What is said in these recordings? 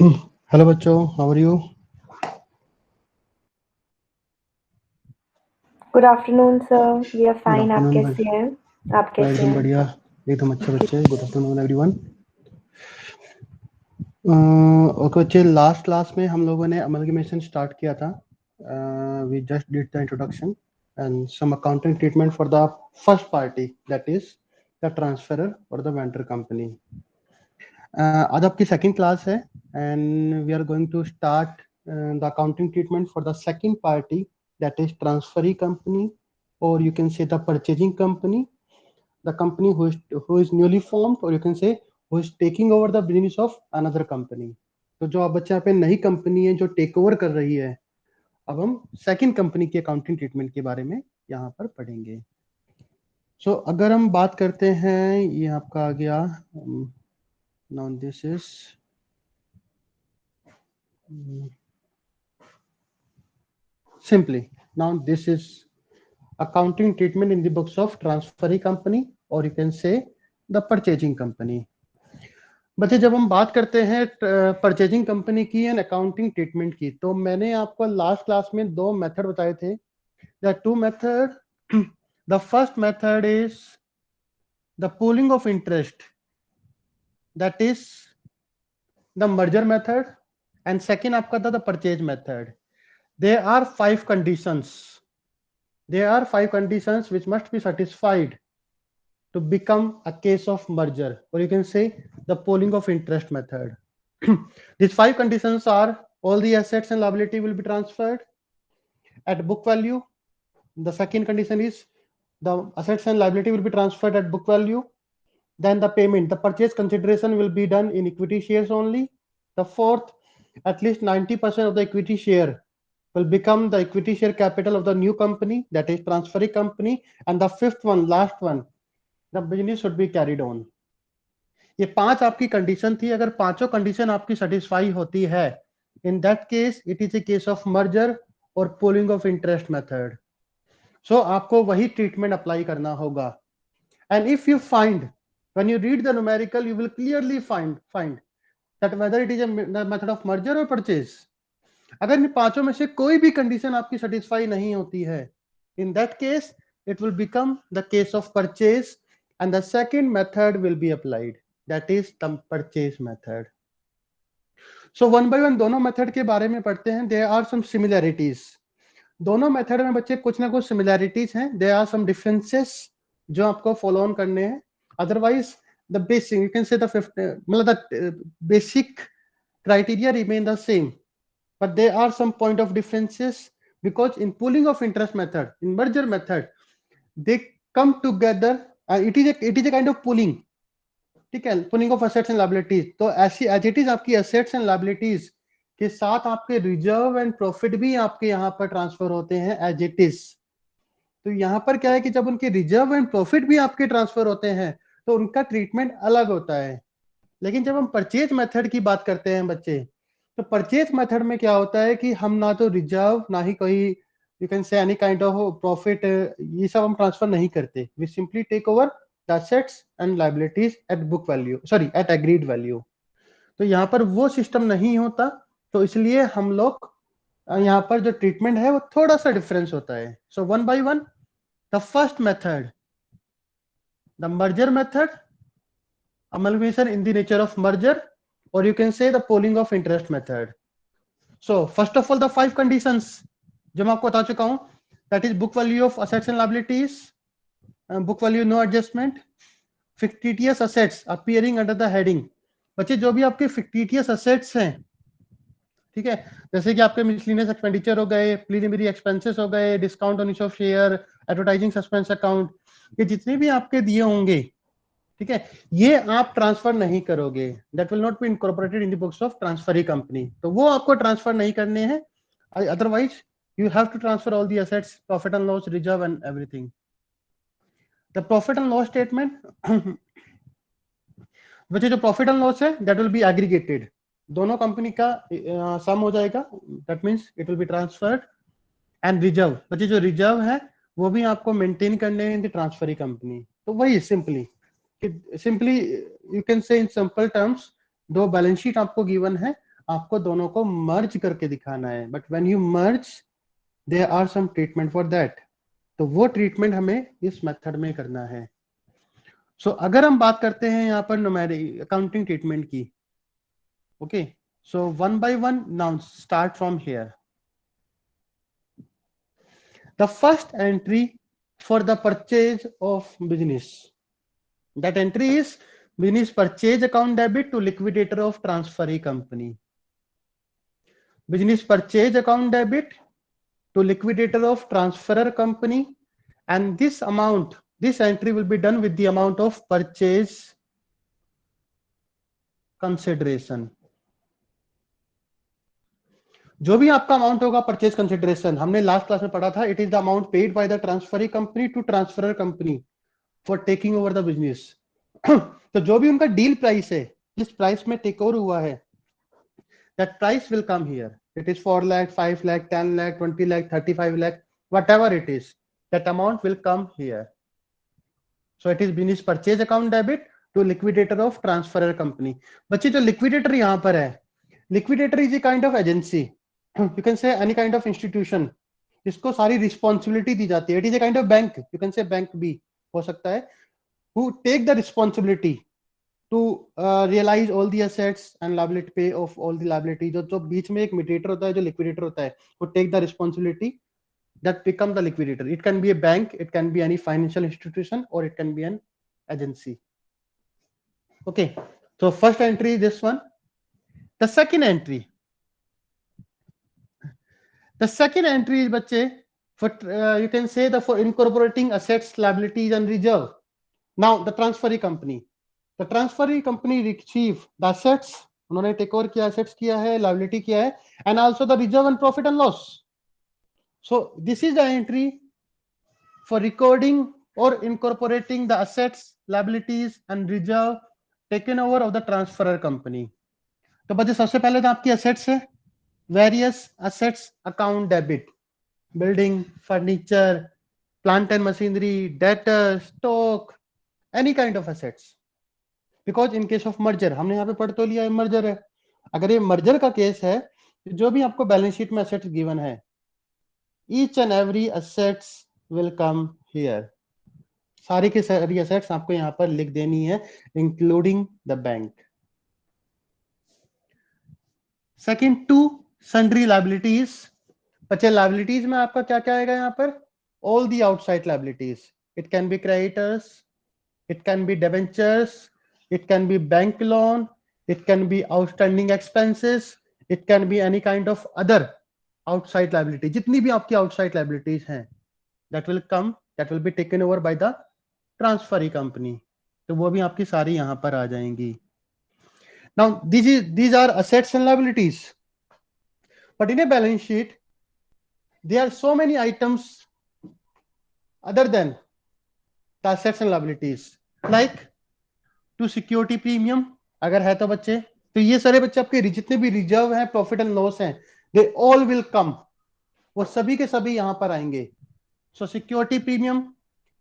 Hello बच्चों, how are you? Good afternoon sir, we are good fine. आप afternoon. कैसे हैं? आप मैं कैसे एकदम हैं? बढ़िया, एकदम अच्छे ओके। बच्चे। Good afternoon everyone. ओके बच्चे, लास्ट क्लास में हम लोगों ने अमलगमेशन स्टार्ट किया था. We just did the introduction and some accounting treatment for the first party, that is the transferor और द वेंडर कंपनी. आज आपकी सेकंड क्लास है and we are going to start the accounting treatment for the second party, that is transferee company, or you can say the purchasing company, the company who is newly formed, or you can say who is taking over the business of another company. तो जो आप बच्चे यहाँ पे नई company है जो take over कर रही है, अब हम सेकंड कंपनी की अकाउंटिंग ट्रीटमेंट के बारे में यहाँ पर पढ़ेंगे. सो अगर हम बात करते हैं, ये आपका आ गया. Now this is simply, now this is accounting treatment in the books of transferee company, or you can say the purchasing company. बच्चे, जब हम बात करते हैं परचेजिंग कंपनी की एंड अकाउंटिंग ट्रीटमेंट की, तो मैंने आपको लास्ट क्लास में दो मेथड बताए थे. The two method. The first method is the pooling of interest, that is the merger method. And second आपका था the purchase method. There are five conditions. There are five conditions which must be satisfied to become a case of merger, or you can say the pooling of interest method. These five conditions are: all the assets and liability will be transferred at book value. The second condition is the assets and liability will be transferred at book value. Then the payment, the purchase consideration will be done in equity shares only. The fourth, at least 90% of the equity share will become the equity share capital of the new company, that is transferee company. And the fifth one, last one, the business should be carried on. ये पांच आपकी condition थी. अगर पांचों condition आपकी satisfy होती है, in that case it is A case of merger और पूलिंग ऑफ इंटरेस्ट मेथड. सो आपको वही ट्रीटमेंट अप्लाई करना होगा. And if you find, when you read the numerical, you will clearly find that whether it is a method of merger और purchase. अगर इन पांचों में से कोई भी कंडीशन आपकी सेटिस्फाई नहीं होती है, in that case it will become the case of purchase and the second method will be applied, that is the purchase method. So one by one दोनों मेथड के बारे में पढ़ते हैं. There are some similarities. दोनों method में बच्चे कुछ ना कुछ सिमिलैरिटीज हैं. There are some differences जो आपको फॉलो ऑन करने हैं. Otherwise the basic, you can say the fifth, मतलब the basic criteria remain the same, but there are some point of differences, because in pooling of interest method, in merger method, they come together. It is a kind of pooling. ठीक है, pulling of assets and liabilities. तो ऐसी as it is आपकी assets and liabilities के साथ आपके reserve and profit भी आपके यहाँ पर ट्रांसफर होते हैं एज इट इज. तो यहाँ पर क्या है कि जब उनके रिजर्व एंड प्रॉफिट भी आपके ट्रांसफर होते हैं तो उनका ट्रीटमेंट अलग होता है. लेकिन जब हम परचेज मेथड की बात करते हैं बच्चे, तो परचेज मेथड में क्या होता है कि हम ना तो रिजर्व ना ही कोई, you can say any kind of profit, ये सब हम ट्रांसफर नहीं करते. We simply take over the assets and liabilities at book value, sorry at agreed value. तो यहाँ पर वो सिस्टम नहीं होता, तो इसलिए हम लोग यहाँ पर जो ट्रीटमेंट है वो थोड़ा सा डिफरेंस होता है. So one by one, the first method, the merger method, amalgamation in the nature of merger, or you can say the pooling of interest method. So first of all, the five conditions जो मैं आपको बता चुका हूं, that is book value of assets and liabilities, book value no adjustment, fictitious assets appearing under the heading. बच्चे, जो भी आपके fictitious assets हैं, ठीक है, जैसे कि आपके मिसलिनियस एक्सपेंडिचर हो गए, प्रीलिमिनरी एक्सपेंसेस हो गए, discount on issue of share, advertising suspense account, ये जितने भी आपके दिए होंगे, ठीक है, ये आप ट्रांसफर नहीं करोगे. That will not be incorporated in the books of transferee company. तो वो आपको ट्रांसफर नहीं करने हैं. Otherwise you have to transfer all the assets, profit and loss, reserve and everything. The profit and loss statement, बच्चे जो profit and loss है that will be aggregated. दोनों कंपनी का सम हो जाएगा, that means it will be transferred. And reserve, बच्चे जो reserve है वो भी आपको मेंटेन करने हैं इन द ट्रांसफरी कंपनी. तो वही simply you can say in simple terms, दो बैलेंस शीट आपको गिवन है, आपको दोनों को मर्ज करके दिखाना है, but when you merge there are some treatment for that, तो वो ट्रीटमेंट हमें इस मेथड में करना है। सो अगर हम बात करते हैं यहाँ पर न्यूमेरिक अकाउंटिंग ट्रीटमेंट की, okay, so one by one now start from here. The first entry for the purchase of business, that entry is business purchase account debit to liquidator of transferee company. Business purchase account debit to liquidator of transferor company, and this amount, this entry will be done with the amount of purchase consideration. जो भी आपका amount होगा purchase consideration, हमने last class में पढ़ा था, it is the amount paid by the transferee company to transferor company for taking over the business. तो जो भी उनका डील प्राइस है, जिस प्राइस में टेक ओवर हुआ है, that price will come here. It is 4 lakh, 5 lakh, 10 lakh, 20 lakh, 35 lakh, whatever it is, that amount will come here. So it is business purchase account debit to liquidator of transferor company. बच्चे जो liquidator यहाँ पर है, liquidator is a kind of agency, you can say any kind of institution, इसको सारी responsibility दी जाती है. It is a kind of bank, you can say bank भी हो सकता है, who take the responsibility to realize all the assets and liability, pay of all the liability. जो बीच में एक mediator होता है, जो liquidator होता है, वो take the responsibility that become the liquidator. It can be a bank, it can be any financial institution, or it can be an agency. Okay, so first entry is this one. The second entry is बच्चे for you can say the for incorporating assets, liabilities and reserve. Now the transferee company receive the assets, उन्होंने take over किया, assets किया है, liability किया है, and also the reserve and profit and loss. So this is the entry for recording or incorporating the assets, liabilities and reserve taken over of the transferor company. तो बच्चे सबसे पहले तो आपकी assets है, various assets account debit, building, furniture, plant and machinery, debtors, stock, any kind of assets. Because in case of merger, हमने यहाँ पे पढ़ तो लिया है मर्जर है, अगर ये मर्जर का केस है, जो भी आपको बैलेंस शीट में असेट्स गिवन है, each and every assets will come here, सारी की सारी असेट्स आपको यहाँ पर लिख देनी है, including the bank. Second, to sundry liabilities. बच्चे लायबिलिटीज में आपका क्या क्या आएगा यहाँ पर? All the outside liabilities. It can be creditors, it can be debentures, it can be bank loan, it can be outstanding expenses, it can be any kind of other outside liability. जितनी भी आपकी outside liabilities हैं, that will be taken over by the transferee company. तो वो भी आपकी सारी यहाँ पर आ जाएंगी. Now these are assets and liabilities, but in a balance sheet there are so many items other than the assets and liabilities, like to security premium अगर है तो बच्चे, तो ये सारे बच्चे आपके जितने भी रिजर्व हैं, प्रॉफिट एंड लॉस हैं, दे ऑल विल कम, वो सभी के सभी यहां पर आएंगे. So security premium,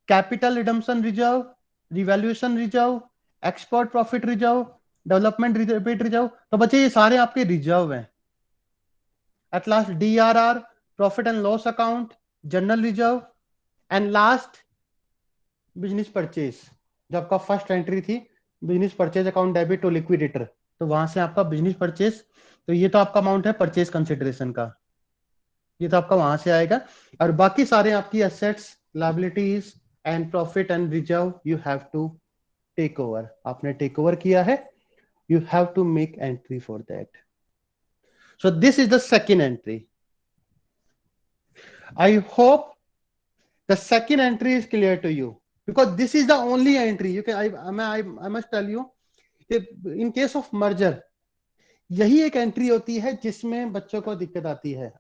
capital redemption reserve, revaluation reserve, export profit reserve, development rebate reserve, तो बच्चे ये सारे आपके रिजर्व हैं. At last DRR, profit and loss account, general reserve, and last business purchase. जो आपका फर्स्ट एंट्री थी, business purchase account debit to liquidator, तो वहां से आपका बिजनेस परचेज, तो ये तो आपका अमाउंट है परचेज कंसिडरेशन का, ये तो आपका वहां से आएगा. और बाकी सारे आपकी assets, liabilities and profit and reserve you have to take over. आपने टेक ओवर किया है, you have to make entry for that. So this is the second entry. I hope the second entry is clear to you, because this is the only entry you can I must tell you, in case of merger यही एक entry होती है जिसमें बच्चों को दिक्कत आती है.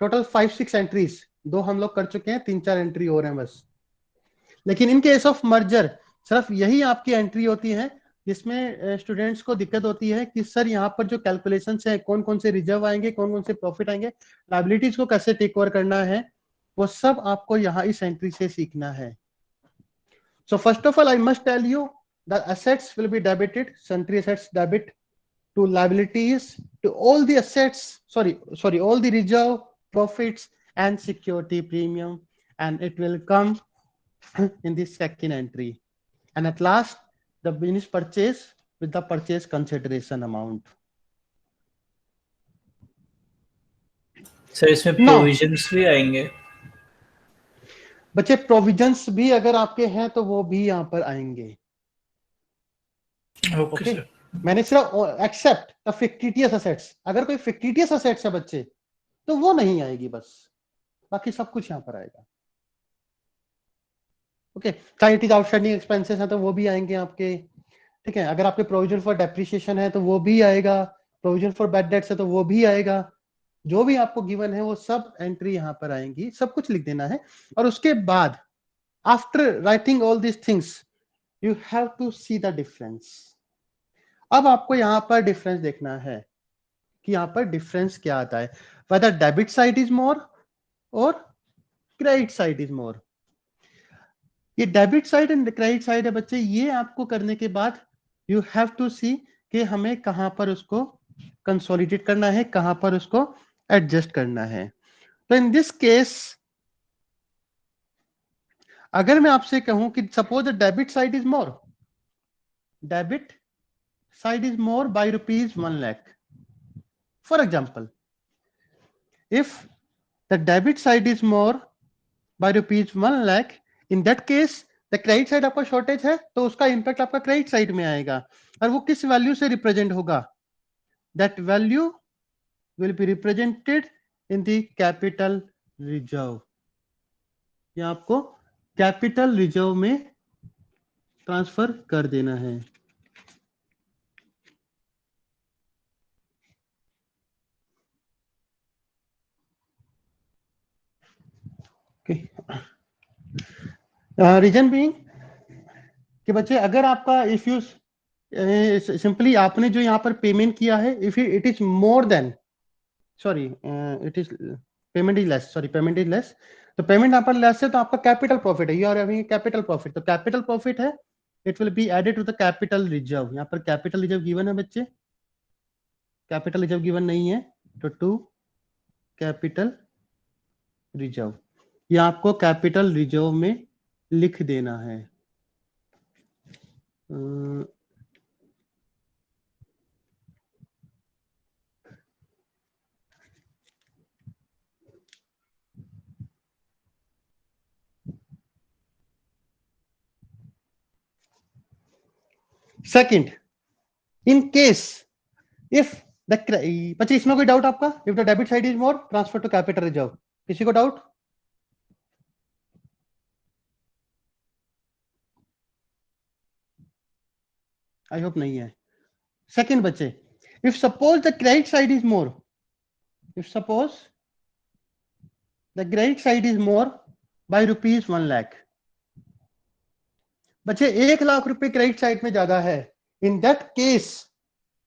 टोटल 5-6 एंट्रीज, 2 हम लोग कर चुके हैं, 3-4 एंट्री हो रहे हैं बस. लेकिन इन केस ऑफ मर्जर सिर्फ यही आपकी एंट्री होती है जिसमें स्टूडेंट्स को दिक्कत होती है कि सर यहाँ पर जो कैलकुलेशंस है, कौन कौन से रिजर्व आएंगे, कौन कौन से प्रॉफिट आएंगे, लायबिलिटीज को कैसे टेक ओवर करना है, वो सब आपको यहाँ इस एंट्री से सीखना है. So first of all, I must tell you the assets will be debited, sundry assets debit, to liabilities, to all the assets, all the reserve, profits, and security premium, and it will come in the second entry. And at last, the finished purchase with the purchase consideration amount. Sir इसमें Now, provisions भी आएंगे? बच्चे provisions भी अगर आपके हैं तो वो भी यहाँ पर आएंगे. Okay sir. मैंने सिर्फ एक्सेप्ट द फिक्टिटियस असेट्स, अगर कोई फिक्टिटियस असेट्स है बच्चे तो वो नहीं आएगी, बस बाकी सब कुछ यहाँ पर आएगा. ओके, चाहे इट इज आउटस्टैंडिंग एक्सपेंसेस है तो वो भी आएंगे आपके. ठीक है, अगर आपके प्रोविजन फॉर डेप्रिसिएशन है तो वो भी आएगा, प्रोविजन फॉर बैड डेट्स है तो वो भी आएगा. जो भी आपको गिवन है वो सब एंट्री यहाँ पर आएंगी, सब कुछ लिख देना है. और उसके बाद after writing all this things you have to see the difference. अब आपको यहाँ पर डिफरेंस देखना है कि यहाँ पर डिफरेंस क्या आता है, whether डेबिट साइड इज मोर और क्रेडिट साइड इज मोर. ये debit side and credit side है बच्चे, ये आपको करने के बाद यू हैव टू सी कि हमें कहां पर उसको कंसोलिडेट करना है, कहां पर उसको एडजस्ट करना है. तो इन दिस केस अगर मैं आपसे कहूं कि suppose the debit side is more, debit side is more by rupees 1 lakh. For example, if the debit side is more by rupees 1 lakh, in that case the credit side आपका shortage है तो उसका impact आपका credit side में आएगा. और वो किस value से represent होगा? That value will be represented in the capital reserve. ये आपको capital reserve में ट्रांसफर कर देना है. रीजन बीइंग कि बच्चे अगर आपका इफ यू सिंपली आपने जो यहाँ पर पेमेंट किया है, if it is more than it is payment is less, तो पेमेंट यहाँ पर लेस है तो आपका कैपिटल प्रॉफिट है, you are having capital profit. तो कैपिटल प्रॉफिट है, it will be added to the capital reserve. यहाँ पर कैपिटल रिजर्व गिवन है बच्चे, कैपिटल रिजर्व गिवन नहीं है तो टू कैपिटल रिजर्व, ये आपको कैपिटल रिजर्व में लिख देना है. Second, in case if the बच्चे इसमें कोई डाउट आपका? If the debit side is more, transfer to capital reserve. किसी को डाउट? I hope नहीं है. Second बच्चे, if suppose the credit side is more, if suppose the credit side is more by rupees 1 lakh, बच्चे 1 लाख रुपए credit side में ज्यादा है, in that case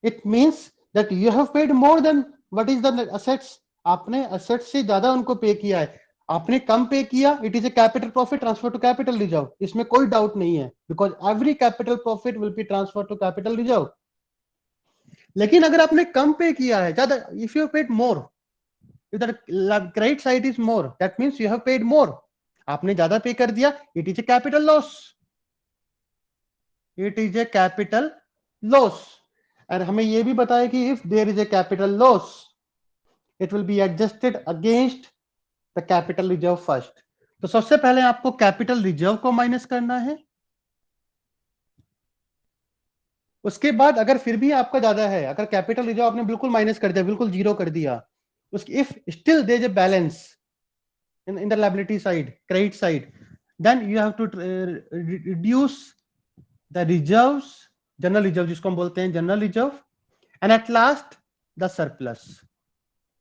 it means that you have paid more than what is the assets. आपने assets से ज्यादा उनको पे किया है, आपने कम पे किया, it is a capital profit transfer to capital reserve. इसमें कोई डाउट नहीं है, because every capital profit will be transfer to capital reserve. लेकिन अगर आपने कम पे किया है ज्यादा, if you paid more, if the credit side is more, that means you have paid more, आपने ज्यादा पे कर दिया, it is a capital loss, it is a capital loss. और हमें यह भी बताया कि if there is a capital loss, it will be adjusted against the capital reserve first. तो सबसे पहले आपको कैपिटल रिजर्व को माइनस करना है, उसके बाद अगर फिर भी आपका ज्यादा है, अगर कैपिटल रिजर्व आपने बिल्कुल माइनस कर दिया, बिल्कुल जीरो कर दिया, उसकी if still there is a balance in the liability side, credit side, then you have to reduce the reserves, general reserve जिसको हम बोलते हैं general reserve, and at last the surplus.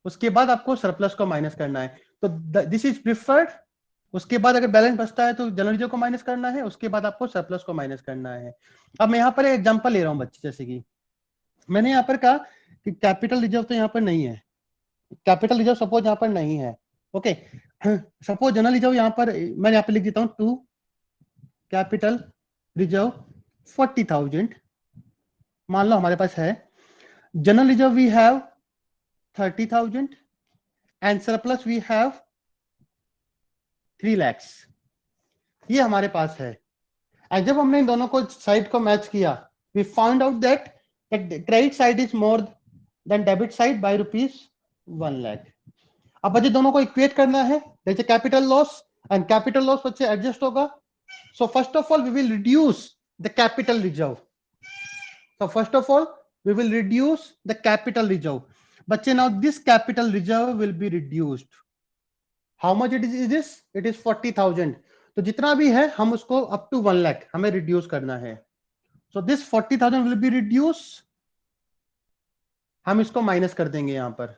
उसके बाद आपको सरप्लस को माइनस करना है. तो दिस इज प्रिफर्ड. उसके बाद अगर बैलेंस बचता है तो जनरल रिजर्व को माइनस करना है, उसके बाद आपको सरप्लस को माइनस करना है. अब मैं यहाँ पर एक एग्जांपल ले रहा हूँ बच्चे, जैसे कि मैंने यहाँ पर कहा कि कैपिटल रिजर्व तो यहाँ पर नहीं है, कैपिटल रिजर्व सपोज यहाँ पर नहीं है. ओके, सपोज जनरल रिजर्व यहाँ पर मैं यहाँ पे लिख देता हूँ टू कैपिटल रिजर्व 40,000 मान लो हमारे पास है. General reserve we have 30,000 and surplus we have 3 lakhs। ये हमारे पास है। एंड जब हमने इन दोनों को साइड को मैच किया, we found out that credit side is more than debit side by ₹1 lakh। अब बच्चे दोनों को इक्वेट करना है। जैसे capital loss and capital loss बच्चे एडजस्ट होगा। So first of all we will reduce the capital reserve. So first of all, we will reduce the capital reserve. बच्चे now this capital reserve will be reduced. How much it is this? It is 40,000. तो जितना भी है हम उसको up to 1 lakh हमें reduce करना है. So this 40,000 will be reduced. हम इसको माइनस कर देंगे यहां पर।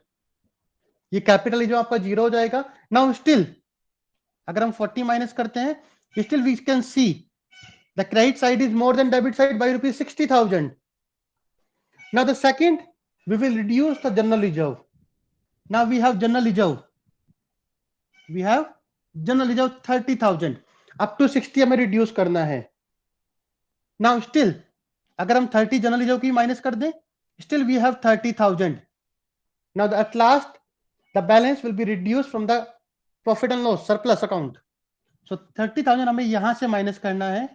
ये कैपिटल रिजर्व आपका 0 हो जाएगा। नाउ स्टिल अगर हम 40 माइनस करते हैं, still we can see the credit side is more than debit side by ₹60,000. Now the second, we will reduce the general reserve. Now we have general reserve. We have general reserve 30,000. Up to 60 हमें reduce करना है. Now still, अगर हम 30 general reserve की minus कर दें, still we have 30,000. Now at last, the balance will be reduced from the profit and loss surplus account. So 30,000 हमें यहां से minus करना है.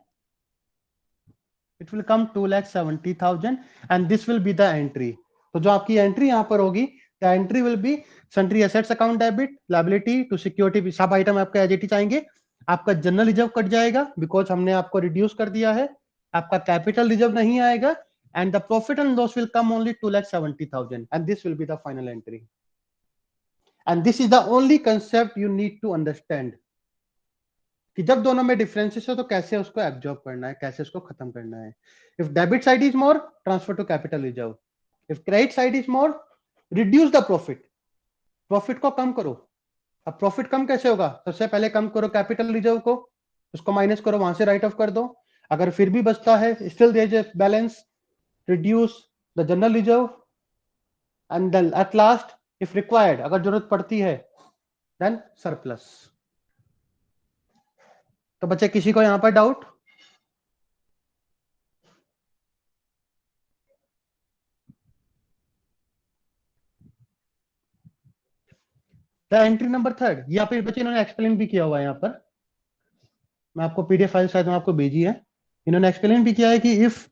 It will come 2,70,000 and this will be the entry. तो जो आपकी एंट्री यहां पर होगी, the entry will be sundry assets account debit, liability to security, सब आइटम आपका एज इट इज आएंगे। आपका जनरल रिजर्व कट जाएगा बिकॉज हमने आपको रिड्यूस कर दिया है। आपका कैपिटल रिजर्व नहीं आएगा and the profit and loss will come only 2,70,000 and this will be the final entry. And this is the only concept you need to understand कि जब दोनों में डिफरेंसेस हो तो कैसे उसको एब्जॉर्ब करना है, कैसे उसको खत्म करना है। If debit side is more, transfer to capital reserve. If credit side is more, reduce the profit. Profit को कम करो। अब प्रॉफिट कम कैसे होगा? सबसे पहले कम करो कैपिटल रिजर्व को, उसको माइनस करो, वहां से राइट ऑफ कर दो। अगर फिर भी बचता है, still there is a balance, reduce the general reserve and then at last if required, अगर जरूरत पड़ती है, देन सरप्लस। तो बच्चे किसी को यहां पर डाउट? द एंट्री नंबर 3, यहाँ पे बच्चे इन्होंने एक्सप्लेन भी किया हुआ है। यहाँ पर मैं आपको पीडीएफ फाइल शायद आपको भेजी है। इन्होंने एक्सप्लेन भी किया है कि if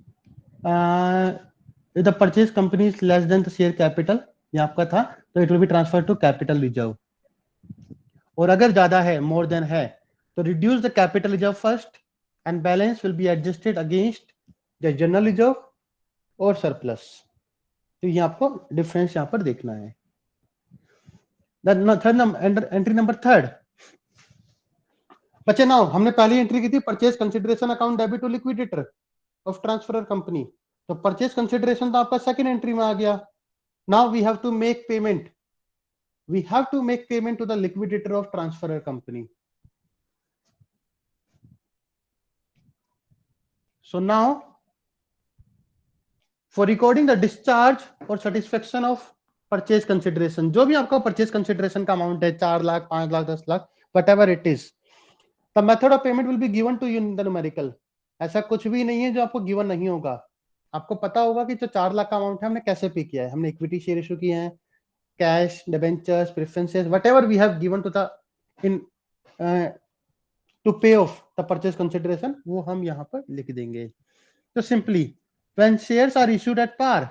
the purchase company is less than the share capital, ये आपका था, तो it will be transfer to capital reserve. और अगर ज्यादा है, मोर देन है, तो reduce the capital reserve first and balance will be adjusted against the general reserve और सरप्लस। तो ये आपको डिफरेंस यहाँ पर देखना है। एंट्री नंबर 3, बच्चे नाउ हमने पहली एंट्री की थी purchase consideration account debit to liquidator of transferor company. तो परचेज कंसिडरेशन तो आपका सेकंड एंट्री में आ गया। Now we have to make payment, we have to make payment to the liquidator of transferor company. So now for recording the discharge और satisfaction of purchase consideration, जो भी आपका purchase consideration का amount है, 4 lakh, 5 lakh, 10 lakh, whatever it is, the method of payment will be given to you in the numerical. ऐसा कुछ भी नहीं है जो आपको गिवन नहीं होगा। आपको पता होगा कि जो 4 लाख का अमाउंट है हमने कैसे पे किया है। हमने इक्विटी शेयर इशू किए हैं, cash, debentures, preferences, whatever we have given to the in to pay off the purchase consideration, वो हम यहाँ पर लिख देंगे। तो simply when shares are issued at par,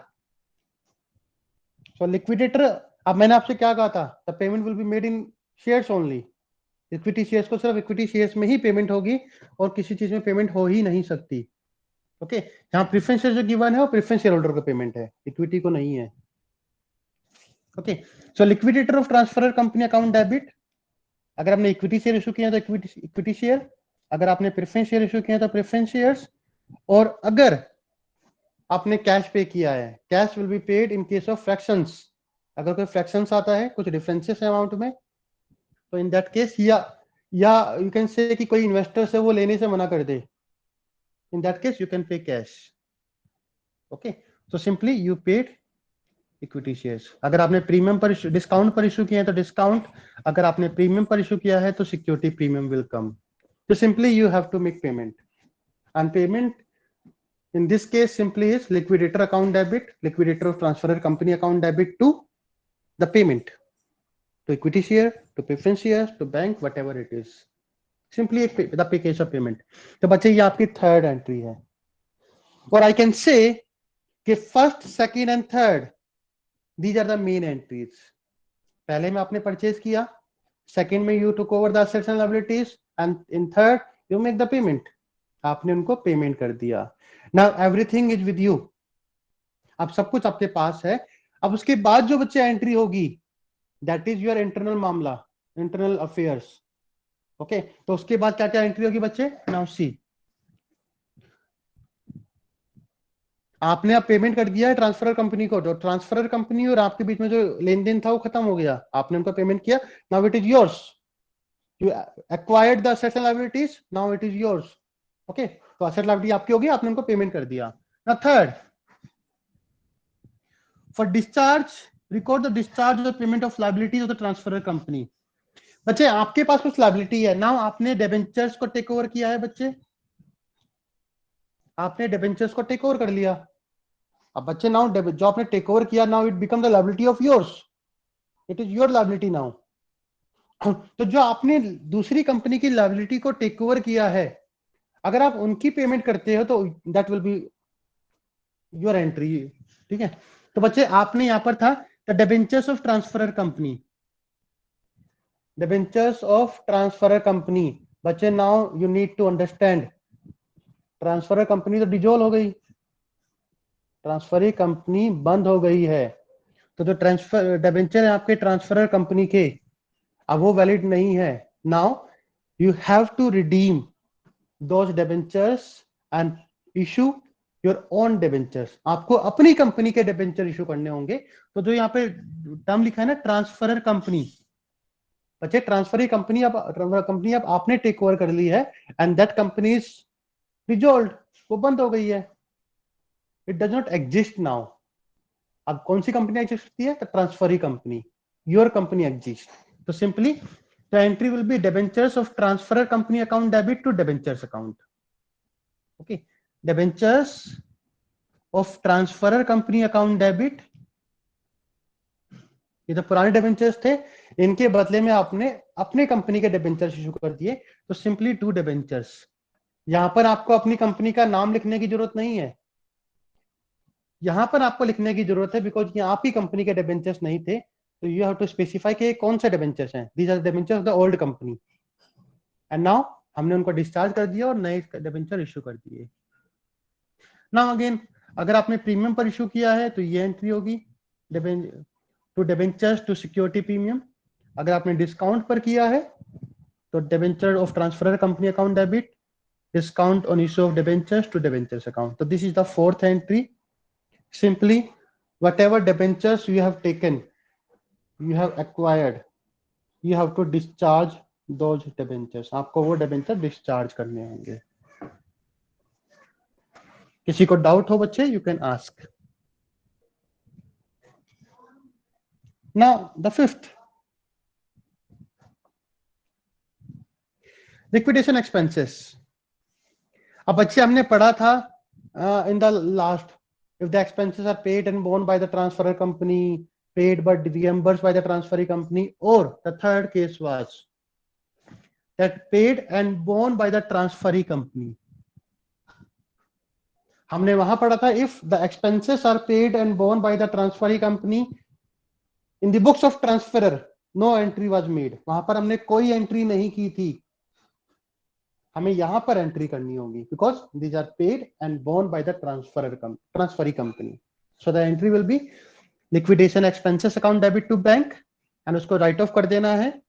so liquidator, अब मैंने आपसे क्या कहा था, the payment will be made in shares only. Equity shares को सिर्फ इक्विटी शेयर्स में ही पेमेंट होगी और किसी चीज में पेमेंट हो ही नहीं सकती। ओके, यहाँ प्रेफरेंस शेयर जो गिवन है वो प्रेफरेंस शेयर होल्डर का पेमेंट है, इक्विटी को नहीं है। Okay, so liquidator of transferor company account debit, अगर आपने इक्विटी शेयर इशू किया तो इक्विटी शेयर, अगर आपने प्रेफरेंस शेयर इशू किया तो प्रेफरेंस शेयर्स, और अगर आपने कैश पे किया है, cash will be paid in case of fractions. अगर कोई फ्रैक्शंस आता है, कुछ डिफरेंसेस है अमाउंट में, तो इन दैट केस, या यू कैन से कि कोई इन्वेस्टर से वो लेने से मना कर दे, in that case you can pay cash. Okay, so simply you paid equity shares. अगर आपने प्रीमियम पर डिस्काउंट पर इशू किया है तो डिस्काउंट, अगर आपने प्रीमियम पर इशू किया है तो सिक्योरिटी प्रीमियम विल कम। तो simply you have to make payment, and payment In this case, simply is liquidator account debit, liquidator of transferor company account debit to the payment, to equity share, to preference shares, to bank, whatever it is. Simply the package of payment. तो बच्चे ये आपकी third entry है. और I can say कि first, second and third, these are the main entries. पहले में आपने परचेज किया, सेकेंड में you took over the assets and liabilities, and in third you make the payment. आपने उनको पेमेंट कर दिया. Now everything is with you. अब सब कुछ आपके पास है. अब उसके बाद जो बच्चे एंट्री होगी, दैट इज योर इंटरनल मामला, इंटरनल अफेयर्स. ओके, तो उसके बाद क्या क्या एंट्री होगी बच्चे? नाउ सी, आपने अब पेमेंट कर दिया है ट्रांसफरर कंपनी को. तो ट्रांसफरर कंपनी और आपके बीच में जो लेन देन था वो खत्म हो गया, आपने उनको पेमेंट किया. Now it is yours. You acquired the assets and liabilities, now it is yours. Okay, तो असेट लायबिलिटी आपकी होगी, आपने उनको पेमेंट कर दिया. Now third, for discharge, record the discharge of payment of liabilities of the transferor company. बच्चे आपके पास कुछ लायबिलिटी है. नाउ आपने डिबेंचर्स को टेक ओवर किया है. बच्चे आपने डिबेंचर्स को टेक ओवर कर लिया. अब बच्चे नाउ जो आपने टेक ओवर किया, now it become the liability of yours. It is your liability now. तो जो आपने दूसरी कंपनी की लायबिलिटी को टेक ओवर किया है, अगर आप उनकी पेमेंट करते हो तो that will be your entry. ठीक है, तो बच्चे आपने यहां पर था the debentures of transferor company, debentures of transferor company. बच्चे now you need to understand, transferor company तो डिजोल्व हो गई, ट्रांसफरी कंपनी बंद हो गई है. तो जो ट्रांसफर डिबेंचर है आपके ट्रांसफरर कंपनी के, अब वो वैलिड नहीं है. Now you have to redeem those debentures and issue your own debentures. आपको अपनी कंपनी के डिबेंचर इशू करने होंगे. तो जो यहाँ पे टर्म लिखा है ना ट्रांसफरर कंपनी, बच्चे ट्रांसफरी कंपनी अब आपने टेक ओवर कर ली है, and that company is dissolved, वो बंद हो गई है. It does not exist now. अब कौन सी कंपनी एग्जिस्ट करती है? Transferee company. Your company exist. तो simply the entry will be debentures of transferor company account debit to debentures account. Okay, debentures of transferor company account debit. ये तो पुराने debentures थे, इनके बदले में आपने अपने कंपनी के डिबेंचर्स इशू कर दिए. तो सिंपली टू डिबेंचर्स. यहां पर आपको अपनी कंपनी का नाम लिखने की जरूरत नहीं है, यहां पर आपको लिखने की जरूरत है बिकॉज ये आप ही कंपनी के डिबेंचर्स नहीं थे. तो यू हैव टू स्पेसिफाई कि कौन से डिबेंचर्स हैं. These are debentures of the old company, and now हमने उनको डिस्चार्ज कर दिया और नए डिबेंचर इशू कर दिए. नाउ अगेन, अगर आपने प्रीमियम पर इशू किया है तो ये एंट्री होगी to debentures to security premium. अगर आपने डिस्काउंट पर किया है तो debenture of transferor company account debit, discount on issue of debentures to debentures account. तो this is the fourth entry. Simply, whatever debentures you have taken, you have acquired, you have to discharge those debentures. आपको वो debenture discharge करने होंगे. किसी को doubt हो बच्चे, you can ask. Now the fifth, liquidation expenses. अब बच्चे हमने पढ़ा था in the last, if the expenses are paid and borne by the transferor company, paid but reimbursed by the transferee company, or the third case was that paid and borne by the transferee company. हमने वहां पढ़ा था if the expenses are paid and borne by the transferee company in the books of transferor, no entry was made. वहां पर हमने कोई entry नहीं की थी, हमें यहां पर एंट्री करनी होगी because these are paid and borne by the transferee company. So the entry will be liquidation expenses account debit to bank, and उसको राइट ऑफ कर देना है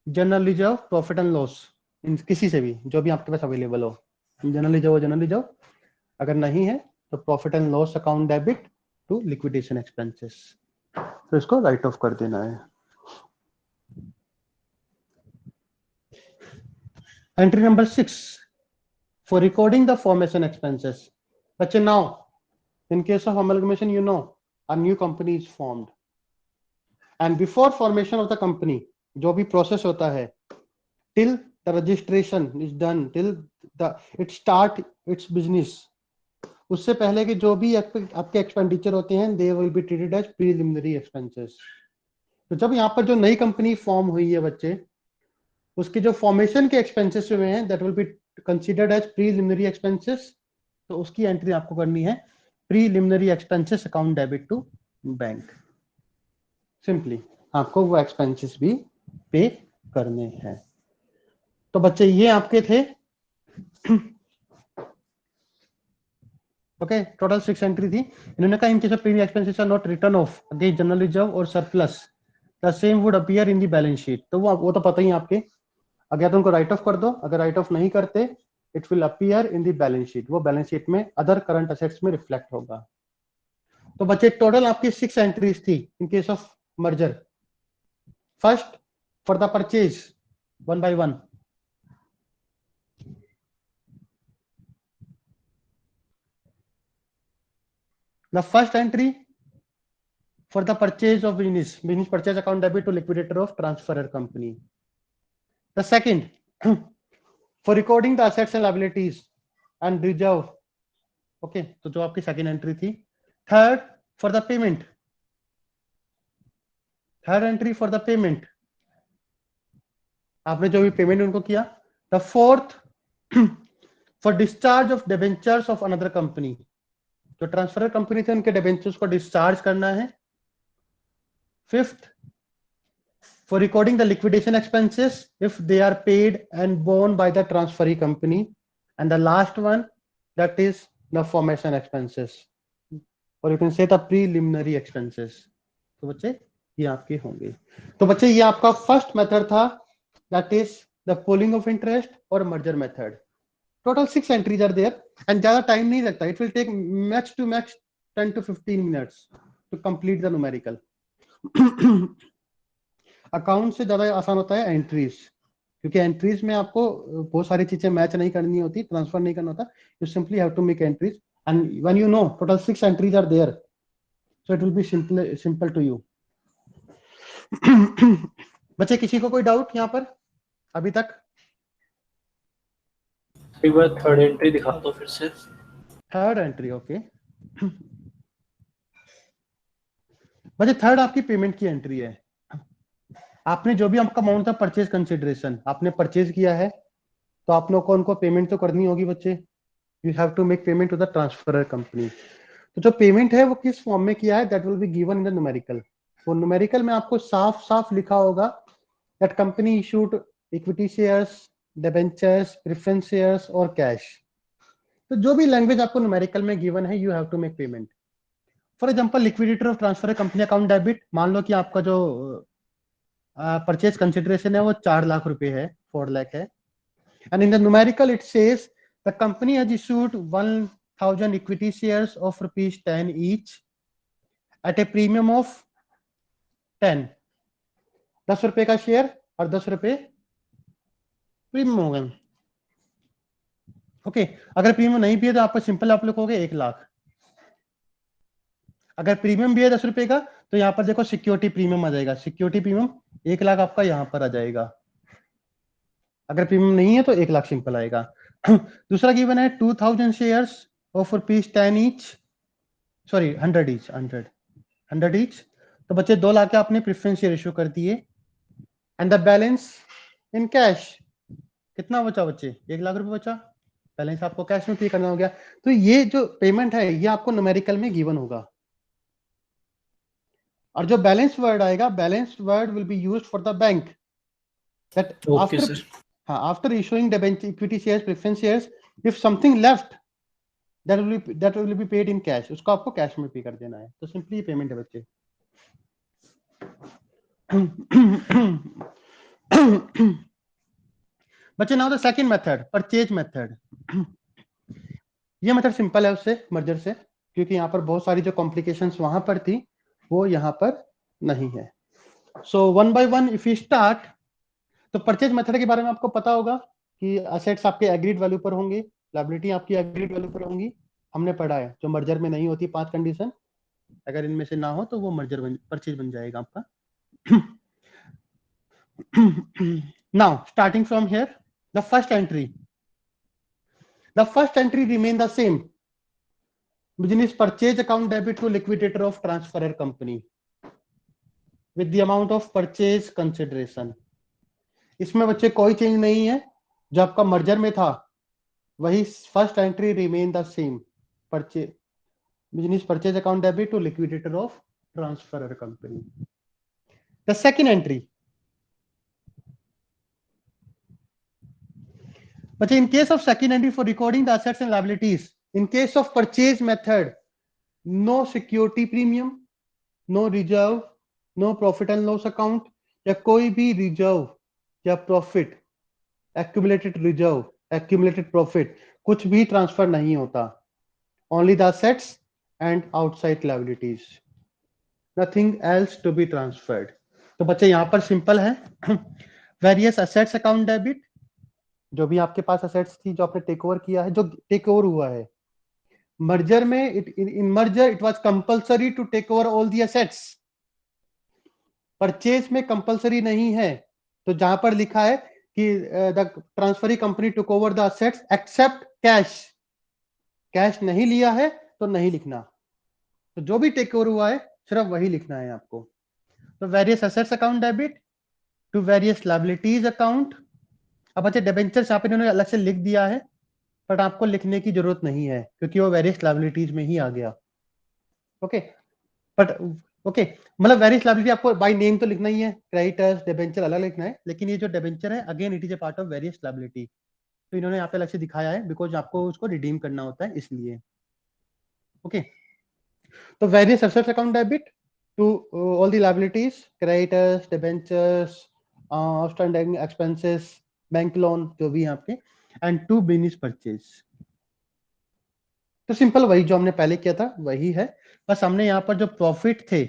general reserve, profit and loss, किसी से भी जो भी आपके पास अवेलेबल हो. जनरल रिजर्व, अगर नहीं है तो profit and loss account debit to liquidation expenses. तो इसको राइट ऑफ कर देना है. Entry number 6, for recording the formation expenses. But now, in case of amalgamation, you know, a new company is formed. And before formation of the company, जो भी process होता है, till the registration is done, till it start its business, उससे पहले के जो भी आपके एक्सपेंडिचर होते हैं they will be treated as preliminary expenses. तो जब यहाँ पर जो नई कंपनी फॉर्म हुई है बच्चे, उसके जो फॉर्मेशन के एक्सपेंसेस हुए हैं that will be considered as preliminary expenses. तो उसकी एंट्री आपको करनी है preliminary expenses account debit to bank. Simply आपको वो एक्सपेंसेस भी पे करने हैं। तो बच्चे ये आपके थे ओके, टोटल 6 एंट्री थी। इन्होंने कहा in case of premium expenses are not written off against general reserve और surplus the same would appear in the balance sheet. तो वो तो पता ही है आपके, अगर तो उनको राइट ऑफ कर दो, अगर राइट ऑफ नहीं करते it will appear in the balance sheet, वो बैलेंस शीट में अदर करंट असेट्स में रिफ्लेक्ट होगा। तो बच्चे टोटल आपकी 6 एंट्रीज थी in case of merger. First for the purchase, one by one. The first entry for the purchase of business purchase account debit to liquidator of transferor company. The second for recording the assets and liabilities and reserve. Okay, तो जो आपकी second entry थी. Third for the payment. Third entry for the payment. आपने जो भी payment उनको किया. The fourth for discharge of debentures of another company. जो ट्रांसफरर कंपनी थे उनके डिबेंचर्स को डिस्चार्ज करना है. Fifth for recording the liquidation expenses if they are paid and borne by the transferee company, and the last one that is the formation expenses, or you can say the preliminary expenses. तो बच्चे ये आपके होंगे. तो बच्चे ये आपका first method था, that is the pooling of interest और merger method. Total 6 entries are there and ज्यादा टाइम नहीं लगता. It will take max to max 10 to 15 minutes to complete the numerical. Account से ज्यादा आसान होता है एंट्रीज, क्योंकि एंट्रीज में आपको बहुत सारी चीजें मैच नहीं करनी होती, ट्रांसफर नहीं करना होता. You simply have to make entries and when you know total 6 entries are there, so it will be simple to you. बच्चे किसी को कोई डाउट यहाँ पर अभी तक? एक बार थर्ड एंट्री दिखा दो फिर से. Third entry okay. बच्चे थर्ड आपकी पेमेंट की एंट्री है. आपने जो भी आपका अमाउंट था परचेज कंसिडरेशन आपने परचेज किया है, तो आप लोग को उनको पेमेंट तो करनी होगी बच्चे. You have to make payment to the transferor company. तो जो पेमेंट है वो किस फॉर्म में किया है that will be given in the numerical. वो न्यूमेरिकल में आपको साफ साफ लिखा होगा that company issued equity shares, debentures, preference shares और कैश. तो जो भी लैंग्वेज आपको न्यूमेरिकल में गिवन है you have to make payment. For example liquidator of transfer company account debit, मान लो कि आपका जो परचेज कंसिडरेशन है वो 4 लाख रुपए है, 4 लाख है. And in the numerical, it says the company has issued 1,000 equity shares of rupees 10 each at a premium of 10. 10 रुपए का शेयर और 10 रुपए प्रीमियम हो गए. ओके, अगर प्रीमियम नहीं भी है तो आपको सिंपल आप लिखोगे 1 लाख. अगर प्रीमियम भी है 10 रुपए का तो यहाँ पर देखो सिक्योरिटी प्रीमियम आ जाएगा. सिक्योरिटी प्रीमियम 1 लाख आपका यहाँ पर आ जाएगा. अगर प्रीमियम नहीं है तो 1 लाख सिंपल आएगा. दूसरा गिवन है 2,000 shares of rupees 10 each, sorry 100 each, 100 each. तो बच्चे 2 लाख के आपने प्रेफरेंस शेयर इशू कर दिए and the balance in cash. कितना बचा बच्चे? 1 लाख रुपए बचा. बैलेंस आपको कैश में पे करना हो गया. तो ये जो पेमेंट है ये आपको न्यूमेरिकल में गिवन होगा. और जो बैलेंस वर्ड आएगा, balance word will be used for the bank that okay after, sir. हाँ, after issuing debenture, equity shares, preference shares, if something left, that will be paid in cash. उसको आपको cash में पे कर देना है. तो सिंपली पेमेंट है बच्चे. बच्चे now the second method, purchase method. ये मेथड सिंपल है उससे, मर्जर से, क्योंकि यहाँ पर बहुत सारी जो कॉम्प्लिकेशंस वहां पर थी वो यहाँ पर नहीं है. So one by one if you start, तो परचेज मेथड के बारे में आपको पता होगा कि असेट्स आपके एग्रीड वैल्यू पर होंगे, लायबिलिटी आपकी एग्रीड वैल्यू पर होंगी. हमने पढ़ा है जो मर्जर में नहीं होती 5 कंडीशन, अगर इनमें से ना हो तो वो मर्जर परचेज बन जाएगा आपका. Now starting from here, the first entry remain the same. Business purchase account debit to liquidator of transferor company with the amount of purchase consideration. इसमें बच्चे कोई चेंज नहीं है, जो आपका मर्जर में था वही first entry remain the same, purchase business purchase account debit to liquidator of transferor company. The second entry, but in case of second entry for recording the assets and liabilities, in case of purchase method, no security premium, no reserve, no profit and loss account, या कोई भी reserve या profit, accumulated reserve, accumulated profit, कुछ भी transfer नहीं होता। only the assets and outside liabilities, nothing else to be transferred। तो बच्चे यहां पर सिंपल है, वेरियस असेट्स अकाउंट डेबिट, जो भी आपके पास असेट्स थी जो आपने टेक ओवर किया है, जो टेक ओवर हुआ है मर्जर में, in merger it was compulsory to take over all the assets, purchase में कंपलसरी नहीं है। तो जहां पर लिखा है कि the transferring company took over the assets except cash, cash नहीं लिया है तो नहीं लिखना, तो जो भी टेक ओवर हुआ है सिर्फ वही लिखना है आपको। तो various assets account debit to various liabilities account. अब अच्छा डिबेंचर्स यहाँ पे इन्होंने अलग से लिख दिया है, बट आपको लिखने की जरूरत नहीं है क्योंकि वो वेरियस लायबिलिटीज में ही आ गया। ओके, बट ओके, मतलब वेरियस लायबिलिटी आपको बाय नेम तो लिखना ही है, क्रेडिटर्स डिबेंचर अलग लिखना है, लेकिन ये जो डिबेंचर है again it is A part of various liability, तो इन्होंने यहाँ पे अलग से दिखाया है बिकॉज आपको उसको रिडीम करना होता है इसलिए। ओके, तो various assets account debit to all the liabilities, creditors debentures, outstanding expenses, bank loan जो भी है आपके, एंड टू बिजनेस परचेज। तो सिंपल वही जो हमने पहले किया था वही है, बस हमने यहाँ पर जो प्रॉफिट थे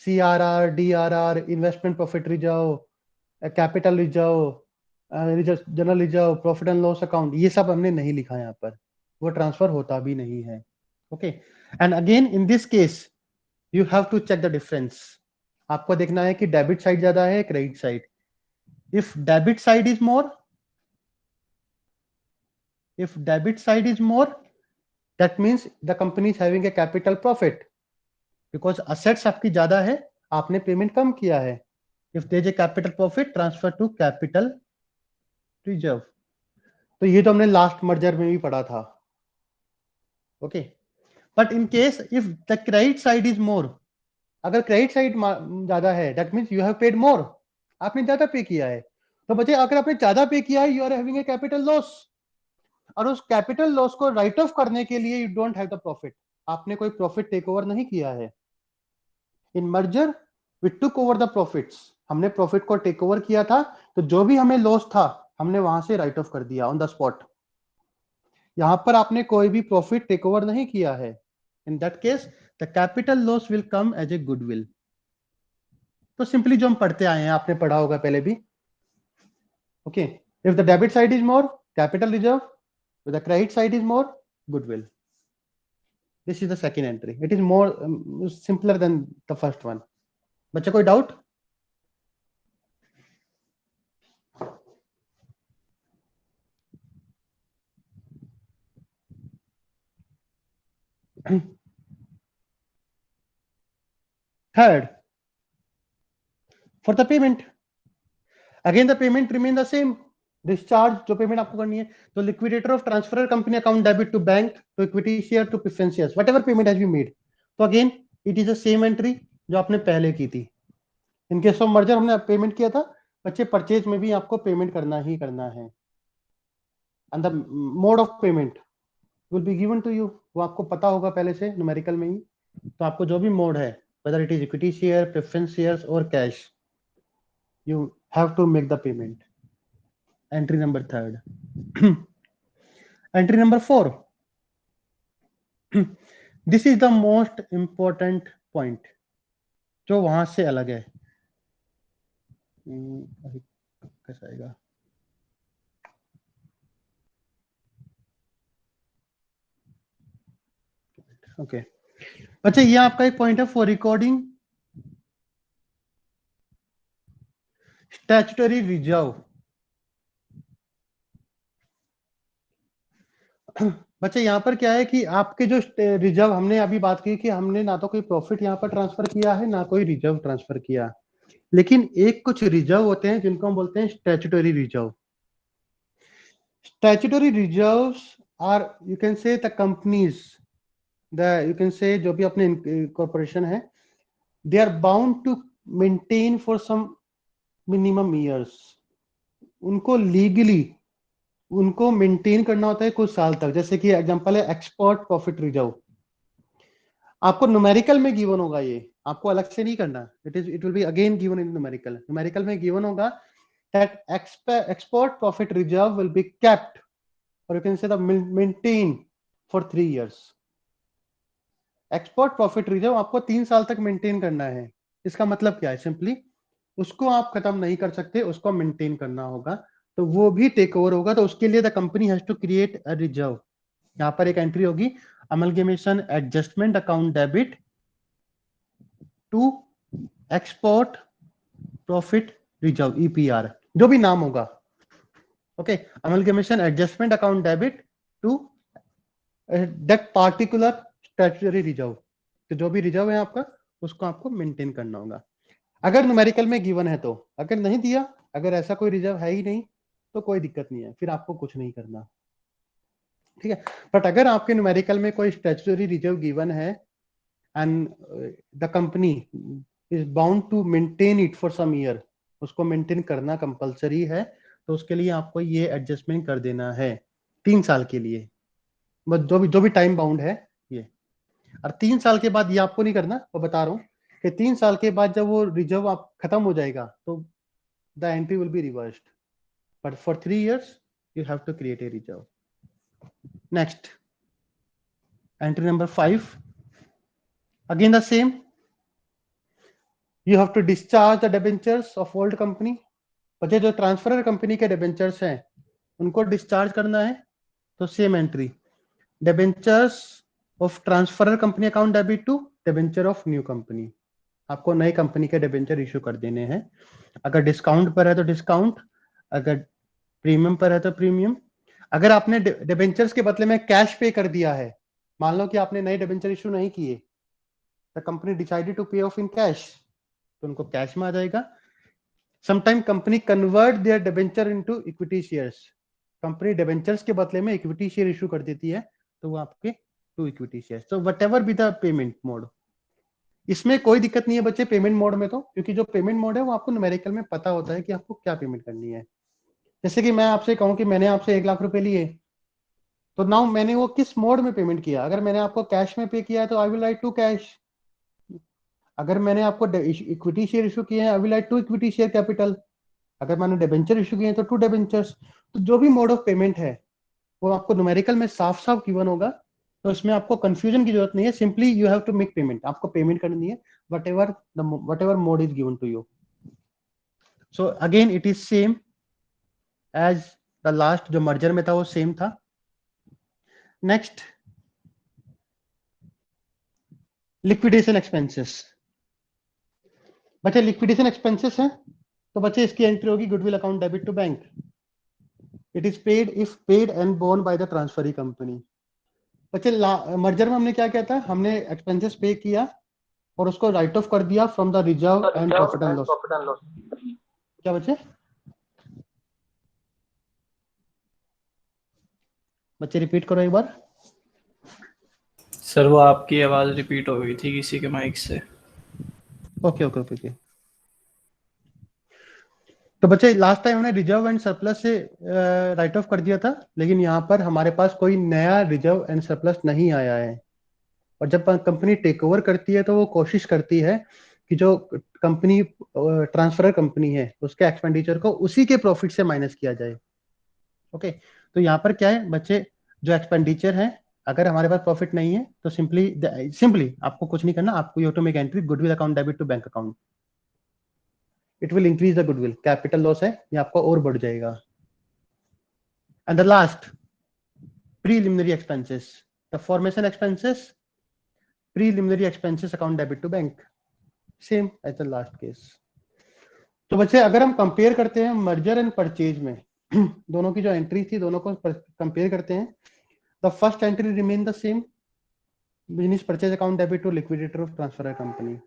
CRR, DRR, investment profit reserve, capital reserve, general reserve, profit and loss account, ये सब हमने नहीं लिखा यहाँ पर, वो ट्रांसफर होता भी नहीं है। Okay, and again in this case you have to check the difference, आपको देखना है कि डेबिट साइड ज्यादा है credit side. If debit side is more, if debit side is more, that means the company is having a capital profit because assets आपकी ज्यादा है, आपने पेमेंट कम किया है। if there is a capital profit, transfer to capital reserve। तो ये तो हमने लास्ट मर्जर में भी पढ़ा था। Okay, but in case if the credit side is मोर, अगर क्रेडिट साइड ज्यादा है that means you have paid more, आपने ज्यादा पे किया है। तो बच्चे अगर आपने ज्यादा पे किया है you are having a capital loss, और उस कैपिटल लॉस को राइट ऑफ करने के लिए you don't have the profit, आपने कोई प्रॉफिट टेक ओवर नहीं किया है। In merger we took over the profits, हमने प्रॉफिट को टेक ओवर किया था, तो जो भी हमें लॉस था हमने वहां से राइट ऑफ कर दिया ऑन द स्पॉट। यहां पर आपने कोई भी प्रॉफिट टेक ओवर नहीं किया है, in that case the capital loss will come as a goodwill. तो सिंपली जो हम पढ़ते आए हैं, आपने पढ़ा होगा पहले भी। Okay, if the debit side is more, capital reserve, if the credit side is more, goodwill। This is the second entry, it is more simpler than the first one। बच्चे कोई doubt? Third, for the payment, again the payment remain the same, discharge जो payment आपको करनी है, तो liquidator of transferor company account debit to bank to equity share to preference shares, whatever payment has been made, तो again it is the same entry जो आपने पहले की थी। इन केस ऑफ मर्जर हमने पेमेंट किया था, बच्चे परचेज में भी आपको पेमेंट करना ही करना है, and the mode of payment will be given to you, वो आपको पता होगा पहले से न्यूमेरिकल में ही। तो आपको जो भी मोड है, whether it is equity share, preference shares or cash, you have to make the payment। Entry number third। Entry number 4, this is the most important point जो वहां से अलग है। कैसा आएगा? ओके, अच्छा ये आपका एक पॉइंट है फॉर रिकॉर्डिंग स्टैट्यूटरी रिजर्व। बच्चे यहाँ पर क्या है कि आपके जो रिजर्व हमने अभी बात की कि हमने ना तो कोई प्रॉफिट यहाँ पर ट्रांसफर किया है ना कोई रिजर्व ट्रांसफर किया, लेकिन एक कुछ रिजर्व होते हैं जिनको हम बोलते हैं statutory reserve. Statutory reserves are, you can say the companies, you can say जो भी अपने कॉर्पोरेशन है, they are bound to maintain for some minimum years. उनको लीगली उनको मेंटेन करना होता है कुछ साल तक। जैसे कि एग्जांपल है एक्सपोर्ट प्रॉफिट रिजर्व, आपको न्यूमेरिकल में गिवन होगा, ये आपको अलग से नहीं करना, it will be again given in numerical में गिवन होगा that export profit reserve will be kept, or you can say the maintained for 3 years. Export profit reserve आपको 3 साल तक मेंटेन करना है। इसका मतलब क्या है? सिंपली उसको आप खत्म नहीं कर सकते, उसको मेंटेन करना होगा, तो वो भी टेक ओवर होगा। तो उसके लिए the company has to create a reserve. यहाँ पर एक एंट्री होगी, amalgamation adjustment account debit to export profit reserve, EPR, जो भी नाम होगा। Okay, amalgamation adjustment account debit to that particular statutory reserve. तो जो भी रिजर्व है आपका, उसको आपको मेंटेन करना होगा, अगर न्यूमेरिकल में गिवन है तो। अगर नहीं दिया, अगर ऐसा कोई रिजर्व है ही नहीं, तो कोई दिक्कत नहीं है, फिर आपको कुछ नहीं करना, ठीक है। बट अगर आपके न्यूमेरिकल में कोई स्टैट्यूटरी रिजर्व गिवन है and the company is bound to maintain it for some year, उसको मेंटेन करना कंपलसरी है, तो उसके लिए आपको ये एडजस्टमेंट कर देना है 3 साल के लिए, बस जो भी टाइम बाउंड है ये। और 3 साल के बाद ये आपको नहीं करना, वो बता रहा हूँ कि 3 साल के बाद जब वो रिजर्व आप खत्म हो जाएगा, तो the entry will be reversed, but for 3 years you have to create a reserve. Next, entry number 5, again the same, you have to discharge the debentures of old company. बचे जो ट्रांसफरर कंपनी के debentures हैं, उनको discharge करना है, तो same entry, debentures of transferor company account debit to debenture of new company. आपको नई कंपनी के डिबेंचर इशू कर देने हैं। अगर डिस्काउंट पर है तो डिस्काउंट, अगर प्रीमियम पर है तो प्रीमियम। अगर आपने डिबेंचर्स के बदले में कैश पे कर दिया है, मान लो कि आपने नए डिबेंचर इशू नहीं किए, the company decided to pay of in cash, तो उनको कैश में आ जाएगा। Sometime company convert there debenture into equity shares, company debentures के बदले में इक्विटी शेयर इशू कर देती है, तो वो आपके टू इक्विटी शेयर्स। तो whatever be the payment mode, इसमें कोई दिक्कत नहीं है बच्चे पेमेंट मोड में, तो क्योंकि जो पेमेंट मोड है वो आपको न्यूमेरिकल में पता होता है कि आपको क्या पेमेंट करनी है। जैसे कि मैं आपसे कहूं कि मैंने आपसे 1 लाख रुपए लिए, तो नाउ मैंने वो किस मोड में पेमेंट किया। अगर मैंने आपको कैश में पे किया है तो I will write to cash, अगर मैंने आपको इक्विटी शेयर इशू किए हैं I will write to equity share capital, अगर मैंने डिबेंचर इशू किए हैं तो टू डिबेंचर्स। तो जो भी मोड ऑफ पेमेंट है वो आपको न्यूमेरिकल में साफ साफ गिवन होगा, तो इसमें आपको कंफ्यूजन की जरूरत नहीं है। Simply you have to make payment, आपको पेमेंट करनी है whatever mode is given to you. So again it is same as the last, जो मर्जर में था वो सेम था। Next, liquidation expenses. बच्चे लिक्विडेशन एक्सपेंसेस है, तो बच्चे इसकी एंट्री होगी goodwill account debit to bank. It is paid if paid and borne by the transferee company. बच्चे मर्जर में हमने क्या किया था, हमने एक्सपेंसेस पे किया और उसको राइट ऑफ कर दिया from the reserve and profit and loss. क्या बच्चे बच्चे रिपीट करो एक बार। सर वो आपकी आवाज रिपीट हो गई थी किसी के माइक से। Okay okay okay. तो बच्चे लास्ट टाइम हमने रिजर्व एंड सरप्लस से राइट ऑफ कर दिया था, लेकिन यहाँ पर हमारे पास कोई नया रिजर्व एंड सरप्लस नहीं आया है। और जब कंपनी टेक ओवर करती है तो वो कोशिश करती है कि जो कंपनी ट्रांसफर कंपनी है उसके एक्सपेंडिचर को उसी के प्रॉफिट से माइनस किया जाए। ओके, तो यहाँ पर क्या है बच्चे, जो एक्सपेंडिचर है, अगर हमारे पास प्रॉफिट नहीं है तो सिंपली आपको कुछ नहीं करना, आपको you to make entry goodwill account debit to bank account. It will increase the goodwill, capital loss है ये आपको और बढ़ जाएगा। And the last, preliminary expenses, the formation expenses, preliminary expenses account debit to bank, same as the last case. तो बच्चे अगर हम कंपेयर करते हैं मर्जर एंड परचेज में दोनों की जो एंट्री थी दोनों को कंपेयर करते हैं, the first entry remain the same, business purchase account debit to liquidator of transfer company.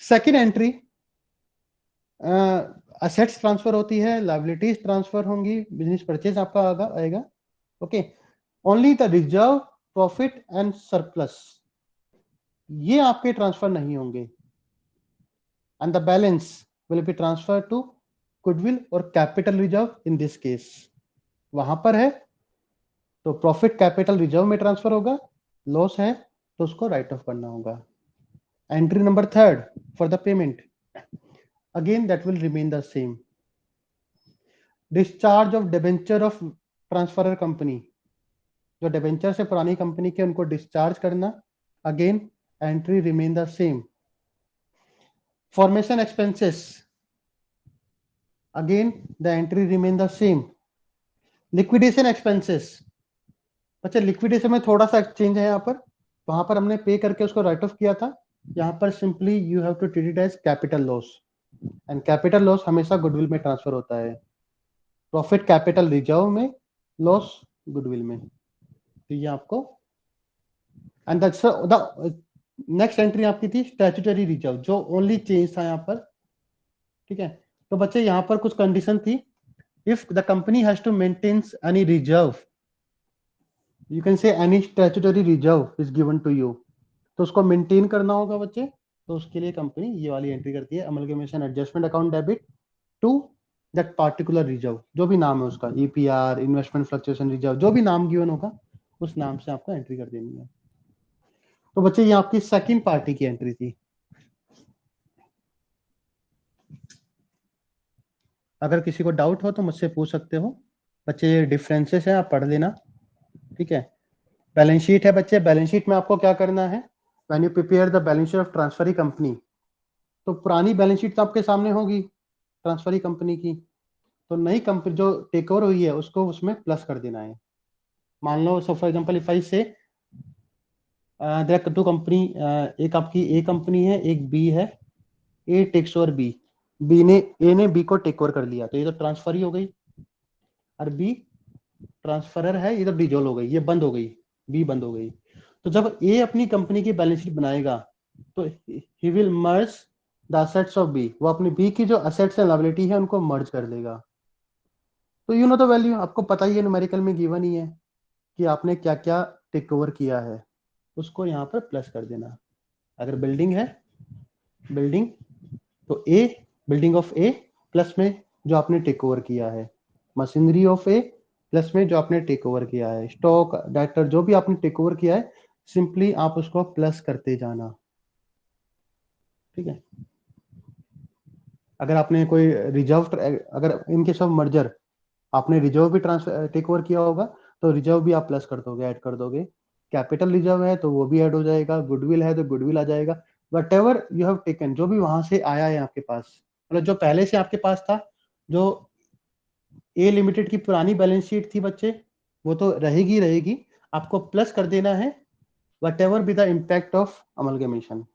Second entry assets transfer होती है, लायबिलिटीज ट्रांसफर होंगी, बिजनेस परचेज आपका आएगा। Okay, only the reserve, profit and surplus ये आपके transfer नहीं होंगे, and the balance will be transfer to goodwill और capital reserve. In this case वहां पर है तो प्रॉफिट कैपिटल रिजर्व में ट्रांसफर होगा, लॉस है तो उसको राइट ऑफ करना होगा। Entry number third for the payment, again that will remain the same. Discharge of debenture of transferor company, जो डिबेंचर से पुरानी कंपनी के उनको डिस्चार्ज करना, again entry remain the same. Formation expenses, again the entry remain the same. Liquidation expenses, अच्छा liquidation में थोड़ा सा चेंज है यहाँ पर, वहां पर हमने पे करके उसको राइट ऑफ किया था, यहाँ पर simply you have to treat it as capital loss, and capital loss हमेशा गुडविल में ट्रांसफर होता है। प्रॉफिट कैपिटल रिजर्व में, लॉस गुडविल में। तो ये आपको, एंड द नेक्स्ट एंट्री आपकी थी स्टैट्यूटरी रिजर्व, जो ओनली चेंज था यहाँ पर। ठीक है, तो बच्चे यहाँ पर कुछ कंडीशन थी, if the company has to maintain any reserve, you can say any statutory reserve is given to you, तो उसको मेंटेन करना होगा बच्चे। तो उसके लिए कंपनी ये वाली एंट्री करती है, amalgamation adjustment account debit to that particular reserve, जो भी नाम है उसका, ईपीआर, इन्वेस्टमेंट फ्लक्चुएशन रिजर्व, जो भी नाम गिवन होगा उस नाम से आपको एंट्री कर देनी है। तो बच्चे ये आपकी सेकंड पार्टी की एंट्री थी। अगर किसी को डाउट हो तो मुझसे पूछ सकते हो बच्चे, ये डिफरेंसेस है आप पढ़ लेना। ठीक है, बैलेंस शीट है बच्चे, बैलेंस शीट में आपको क्या करना है, when you prepare the balance sheet of transferee company, तो पुरानी बैलेंस शीट तो आपके सामने होगी ट्रांसफरी कंपनी की, तो नई कंपनी जो टेक ओवर हुई है उसको उसमें प्लस कर देना है। मान लो so for example if I say there are to company, एक आपकी ए कंपनी है, एक बी है, ए टेक्स ओवर बी, ए ने बी को टेक ओवर कर लिया, तो ये तो ट्रांसफर ही हो गई, और बी ट्रांसफरर है, ये तो डिजोल्व हो गई, ये बंद हो गई, बी बंद हो गई। तो जब ए अपनी कंपनी की बैलेंस शीट बनाएगा तो he will merge the assets of B, वो अपनी बी की जो असेट्स एंड लायबिलिटी है उनको मर्ज कर देगा। तो यू नो द वैल्यू, आपको पता ही है, न्यूमेरिकल में गिवन ही है कि आपने क्या क्या टेक ओवर किया है, उसको यहाँ पर प्लस कर देना। अगर बिल्डिंग है, बिल्डिंग, तो ए, बिल्डिंग ऑफ ए प्लस में जो आपने टेक ओवर किया है, मशीनरी ऑफ ए प्लस में जो आपने टेक ओवर किया है, स्टॉक डायरेक्टर जो भी आपने टेक ओवर किया है, सिंपली आप उसको प्लस करते जाना। ठीक है, अगर आपने कोई रिजर्व, अगर इनके सब मर्जर आपने रिजर्व भी ट्रांसफर टेक ओवर किया होगा तो रिजर्व भी आप प्लस कर दोगे, ऐड कर दोगे। कैपिटल रिजर्व है तो वो भी ऐड हो जाएगा, गुडविल है तो गुडविल आ जाएगा, what ever you have taken, जो भी वहां से आया है आपके पास, मतलब जो पहले से आपके पास था, जो ए लिमिटेड की पुरानी बैलेंस शीट थी बच्चे, वो तो रहेगी रहेगी, आपको प्लस कर देना है what ever be the impact of amalgamation,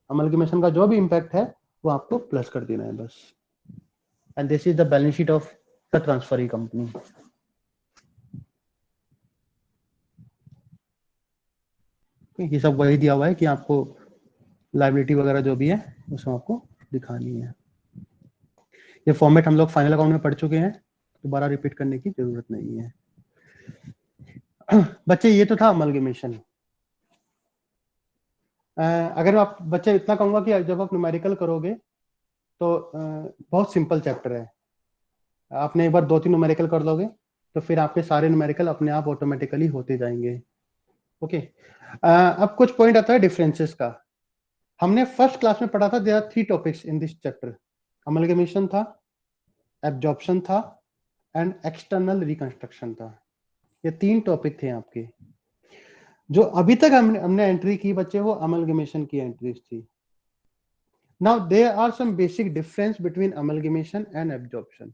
amalgamation का जो भी इम्पैक्ट है वो आपको प्लस कर देना है बस। And this is the balance sheet of the transferee company. ये सब वही दिया हुआ है कि आपको लायबिलिटी वगैरह जो भी है उसमें आपको दिखानी है। ये फॉर्मेट हम लोग फाइनल अकाउंट में पढ़ चुके हैं, दोबारा रिपीट करने की जरूरत नहीं है। बच्चे ये तो था अमलगमेशन। अगर आप बच्चे इतना कहूंगा कि जब आप न्यूमेरिकल करोगे तो बहुत सिंपल चैप्टर है, आपने एक बार 2-3 न्यूमेरिकल कर लोगे तो फिर आपके सारे न्यूमेरिकल अपने आप ऑटोमेटिकली होते जाएंगे। ओके, अब कुछ पॉइंट आता है डिफरेंसेस का। हमने फर्स्ट क्लास में पढ़ा था, there are 3 topics in this chapter, amalgamation था, एब्जॉर्प्शन था, एंड एक्सटर्नल रिकंस्ट्रक्शन था। ये 3 टॉपिक थे आपके। जो अभी तक हमने एंट्री की बच्चे, वो अमलगमेशन की एंट्रीज थी। Now there are some basic difference between amalgamation and absorption.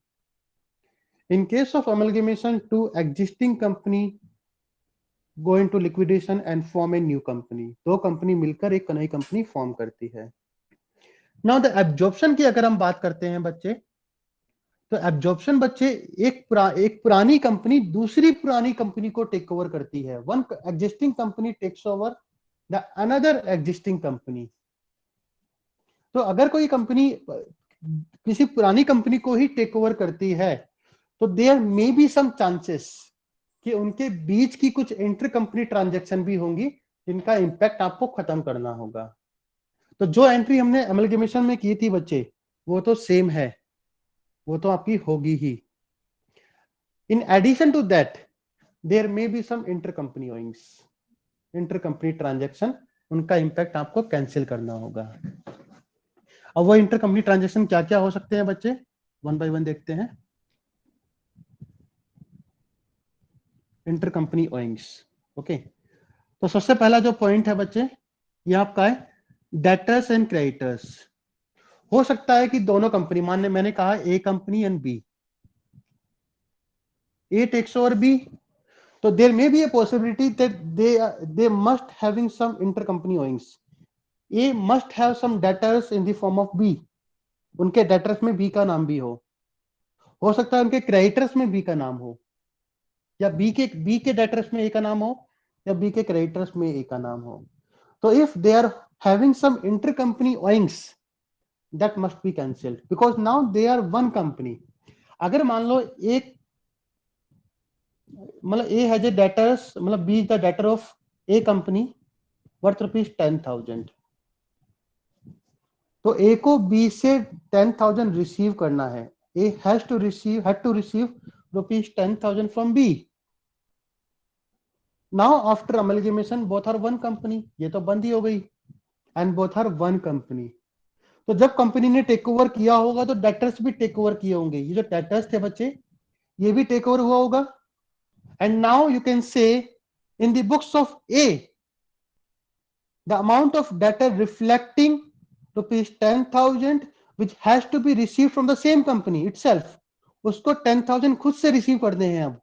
In case of amalgamation, 2 existing company go into liquidation and form a new company. 2 company मिलकर एक नई कंपनी फॉर्म करती है। Now the absorption की अगर हम बात करते हैं बच्चे, तो एब्जॉर्प्शन बच्चे एक पुरानी कंपनी दूसरी पुरानी कंपनी को टेक ओवर करती है। One existing company takes over the another existing company. तो अगर कोई कंपनी किसी पुरानी कंपनी को ही टेक ओवर करती है तो there may be some chances कि उनके बीच की कुछ इंटर कंपनी ट्रांजैक्शन भी होंगी जिनका इंपैक्ट आपको खत्म करना होगा। तो जो एंट्री हमने अमलगेमेशन में की थी बच्चे वो तो सेम है, वो तो आपकी होगी ही। In addition to that there may be some inter company owings, inter company transaction, उनका इंपैक्ट आपको कैंसिल करना होगा। अब वो इंटर कंपनी ट्रांजैक्शन क्या क्या हो सकते हैं बच्चे, वन बाय वन देखते हैं। Inter company owings, okay. तो सबसे पहला जो पॉइंट है बच्चे ये आपका है डेटर्स एंड क्रेडिटर्स। हो सकता है कि दोनों कंपनी, मान मैंने कहा A company and B, A takes over B, तो there may be a possibility that they must having some intercompany owings. A must have some debtors in the form of B, उनके debtors में B का नाम भी हो सकता है उनके क्रेडिटर्स में बी का नाम हो, या बी के डेटर्स में ए का नाम हो, या बी के क्रेडिटर्स में ए का नाम हो। तो if they are having some intercompany owings that must be cancelled because now they are one company। अगर मान लो एक मतलब ए हैज ए डेटर्स, मतलब B is the debtor of A company worth ₹10,000, तो ए को बी से 10,000 रिसीव करना है। A had to receive ₹10,000 from B. Now after amalgamation both are one company, ये तो बंद ही हो गई, and both are one company. तो जब कंपनी ने टेक ओवर किया होगा तो डेटर्स भी टेक ओवर किए होंगे। ये जो डेटर्स थे बच्चे ये भी टेक ओवर हुआ होगा। And now you can say in the books of A, the amount of debtor reflecting ₹10,000 which has to be received from the same company itself, उसको 10,000 खुद से रिसीव करने हैं अब।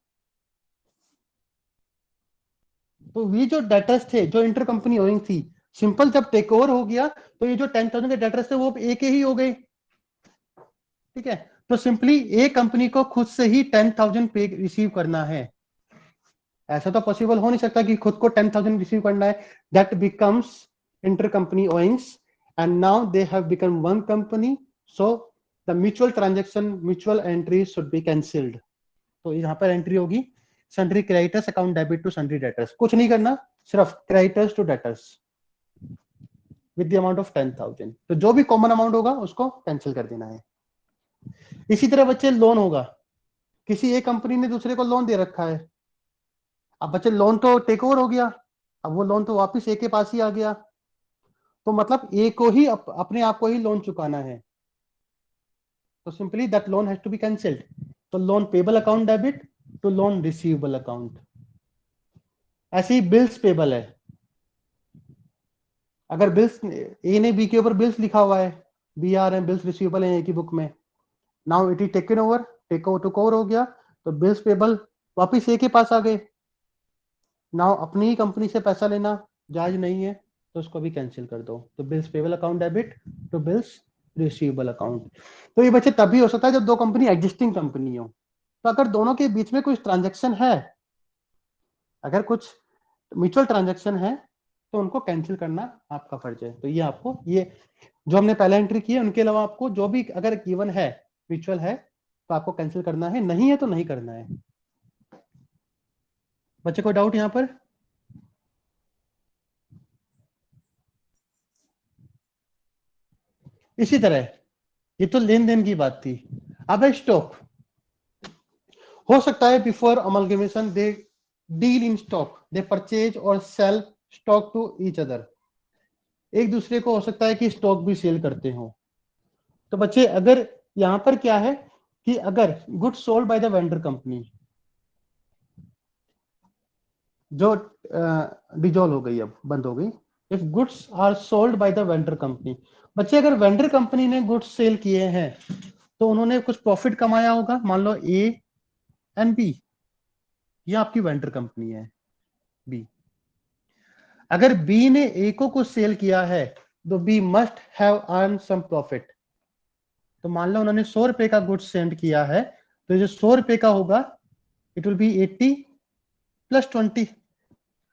तो ये जो डेटर्स थे, जो इंटर कंपनी ओइंग थी, सिंपल जब टेक ओवर हो गया तो ये जो 10,000 के डेटर्स थे वो ए के ही हो गए, ठीक है। तो सिंपली ए कंपनी को खुद से ही 10,000 पे रिसीव करना है। ऐसा तो पॉसिबल हो नहीं सकता कि खुद को 10,000 रिसीव करना है। That becomes inter company owings and now they have become one company, so the mutual transaction, mutual entry should be cancelled. तो यहां पर एंट्री होगी sundry creditors account debit to sundry debtors. कुछ नहीं करना, सिर्फ creditors to debtors with the amount of 10,000। तो जो भी कॉमन अमाउंट होगा उसको कैंसिल कर देना है। इसी तरह बच्चे लोन होगा, किसी एक कंपनी ने दूसरे को लोन दे रखा है। अब बच्चे लोन तो टेक ओवर हो गया, अब वो लोन तो वापस ए के पास ही आ गया, तो मतलब ए को ही अपने आप को ही लोन चुकाना है। तो simply that loan has to be cancelled. तो loan payable account debit to loan receivable account. ऐसे ही बिल्स पेबल है, अगर बिल्स ए ने बी के ऊपर बिल्स लिखा हुआ है, बी आर है, बिल्स रिसीवेबल है ए की बुक में, now it is taken over, take over हो गया, तो बिल्स पेबल वापिस ए के पास आ गए। नाउ अपनी ही कंपनी से पैसा लेना जायज नहीं है, तो उसको भी कैंसिल कर दो। तो bills payable account debit to bills receivable account. तो ये बच्चे तभी हो सकता है जब दो कंपनी एग्जिस्टिंग कंपनी हो। तो अगर दोनों के बीच में कुछ ट्रांजैक्शन है, अगर कुछ म्यूचुअल ट्रांजैक्शन है, तो उनको कैंसिल करना आपका फर्ज है। तो ये आपको, ये जो हमने पहले एंट्री की है उनके अलावा आपको जो भी अगर गिवन है म्यूचुअल है तो आपको कैंसिल करना है, नहीं है तो नहीं करना है। बच्चे कोई डाउट यहां पर? इसी तरह ये तो लेन देन की बात थी। अब है स्टॉक। हो सकता है before amalgamation they deal in stock, they purchase और sale stock to each other. एक दूसरे को हो सकता है कि स्टॉक भी सेल करते हो। तो बच्चे अगर यहां पर क्या है कि अगर good sold by the vendor company, जो डिजोल्व हो गई, अब बंद हो गई, if goods are sold by the vendor company. बच्चे अगर वेंडर कंपनी ने गुड्स सेल किए हैं तो उन्होंने कुछ प्रॉफिट कमाया होगा। मान लो ए एंड बी, ये आपकी वेंडर कंपनी है बी। अगर बी ने ए को कुछ सेल किया है तो B must have earn some profit. तो मान लो उन्होंने 100 रुपए का गुड्स सेंड किया है, तो जो 100 रुपए का होगा इट विल बी 80 प्लस 20,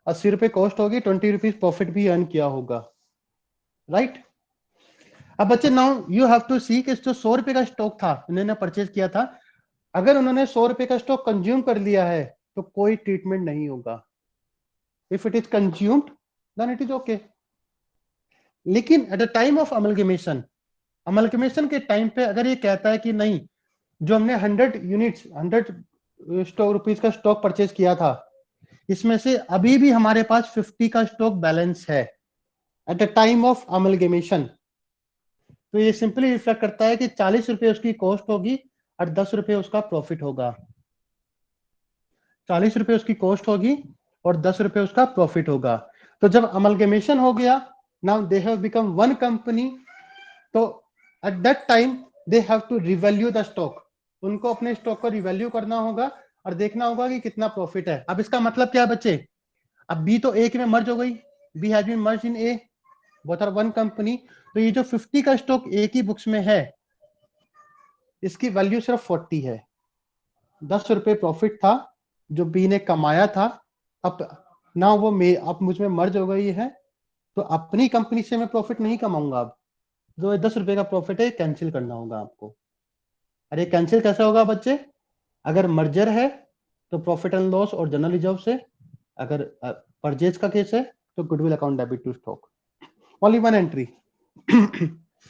80 रुपए कॉस्ट होगी, 20 रुपीज प्रॉफिट भी अर्न किया होगा, राइट। अब बच्चे नाउ यू हैव टू सी कि जो 100 रुपए का स्टॉक था उन्होंने परचेज किया था, अगर उन्होंने 100 रुपए का स्टॉक कंज्यूम कर लिया है तो कोई ट्रीटमेंट नहीं होगा। If it is consumed then it is okay. लेकिन at the time of amalgamation के टाइम पे अगर ये कहता है कि नहीं, जो हमने 100 यूनिट्स 100 स्टॉक रुपीज का स्टॉक परचेज किया था, इसमें से अभी भी हमारे पास 50 का स्टॉक बैलेंस है eight the time of amalgamation, तो ये सिंपली रिफ्लेक्ट करता है कि 40 रुपए उसकी कॉस्ट होगी और 10 रुपए उसका प्रॉफिट होगा। 40 रुपए उसकी कॉस्ट होगी और 10 रुपए उसका प्रॉफिट होगा। तो जब अमलगमेशन हो गया, now they have become one company, तो at that time they have to revalue the stock, उनको अपने स्टॉक को रिवैल्यू करना होगा और देखना होगा कि कितना प्रॉफिट है। अब इसका मतलब क्या है बच्चे, अब बी तो ए में मर्ज हो गई, B has been merge in A, both are one company, तो ये जो 50 का स्टॉक ए की बुक्स में है इसकी वैल्यू सिर्फ 40 है। 10 रुपए प्रॉफिट था जो बी ने कमाया था, अब ना वो अब मुझ में मर्ज हो गई है, तो अपनी कंपनी से मैं प्रॉफिट नहीं कमाऊंगा। अब जो 10 रुपए का प्रॉफिट है कैंसिल करना होगा आपको। अरे कैंसिल कैसे होगा बच्चे, अगर मर्जर है तो प्रॉफिट एंड लॉस और जनरल रिजर्व से, अगर परचेज का केस है तो goodwill account debit to stock, only one entry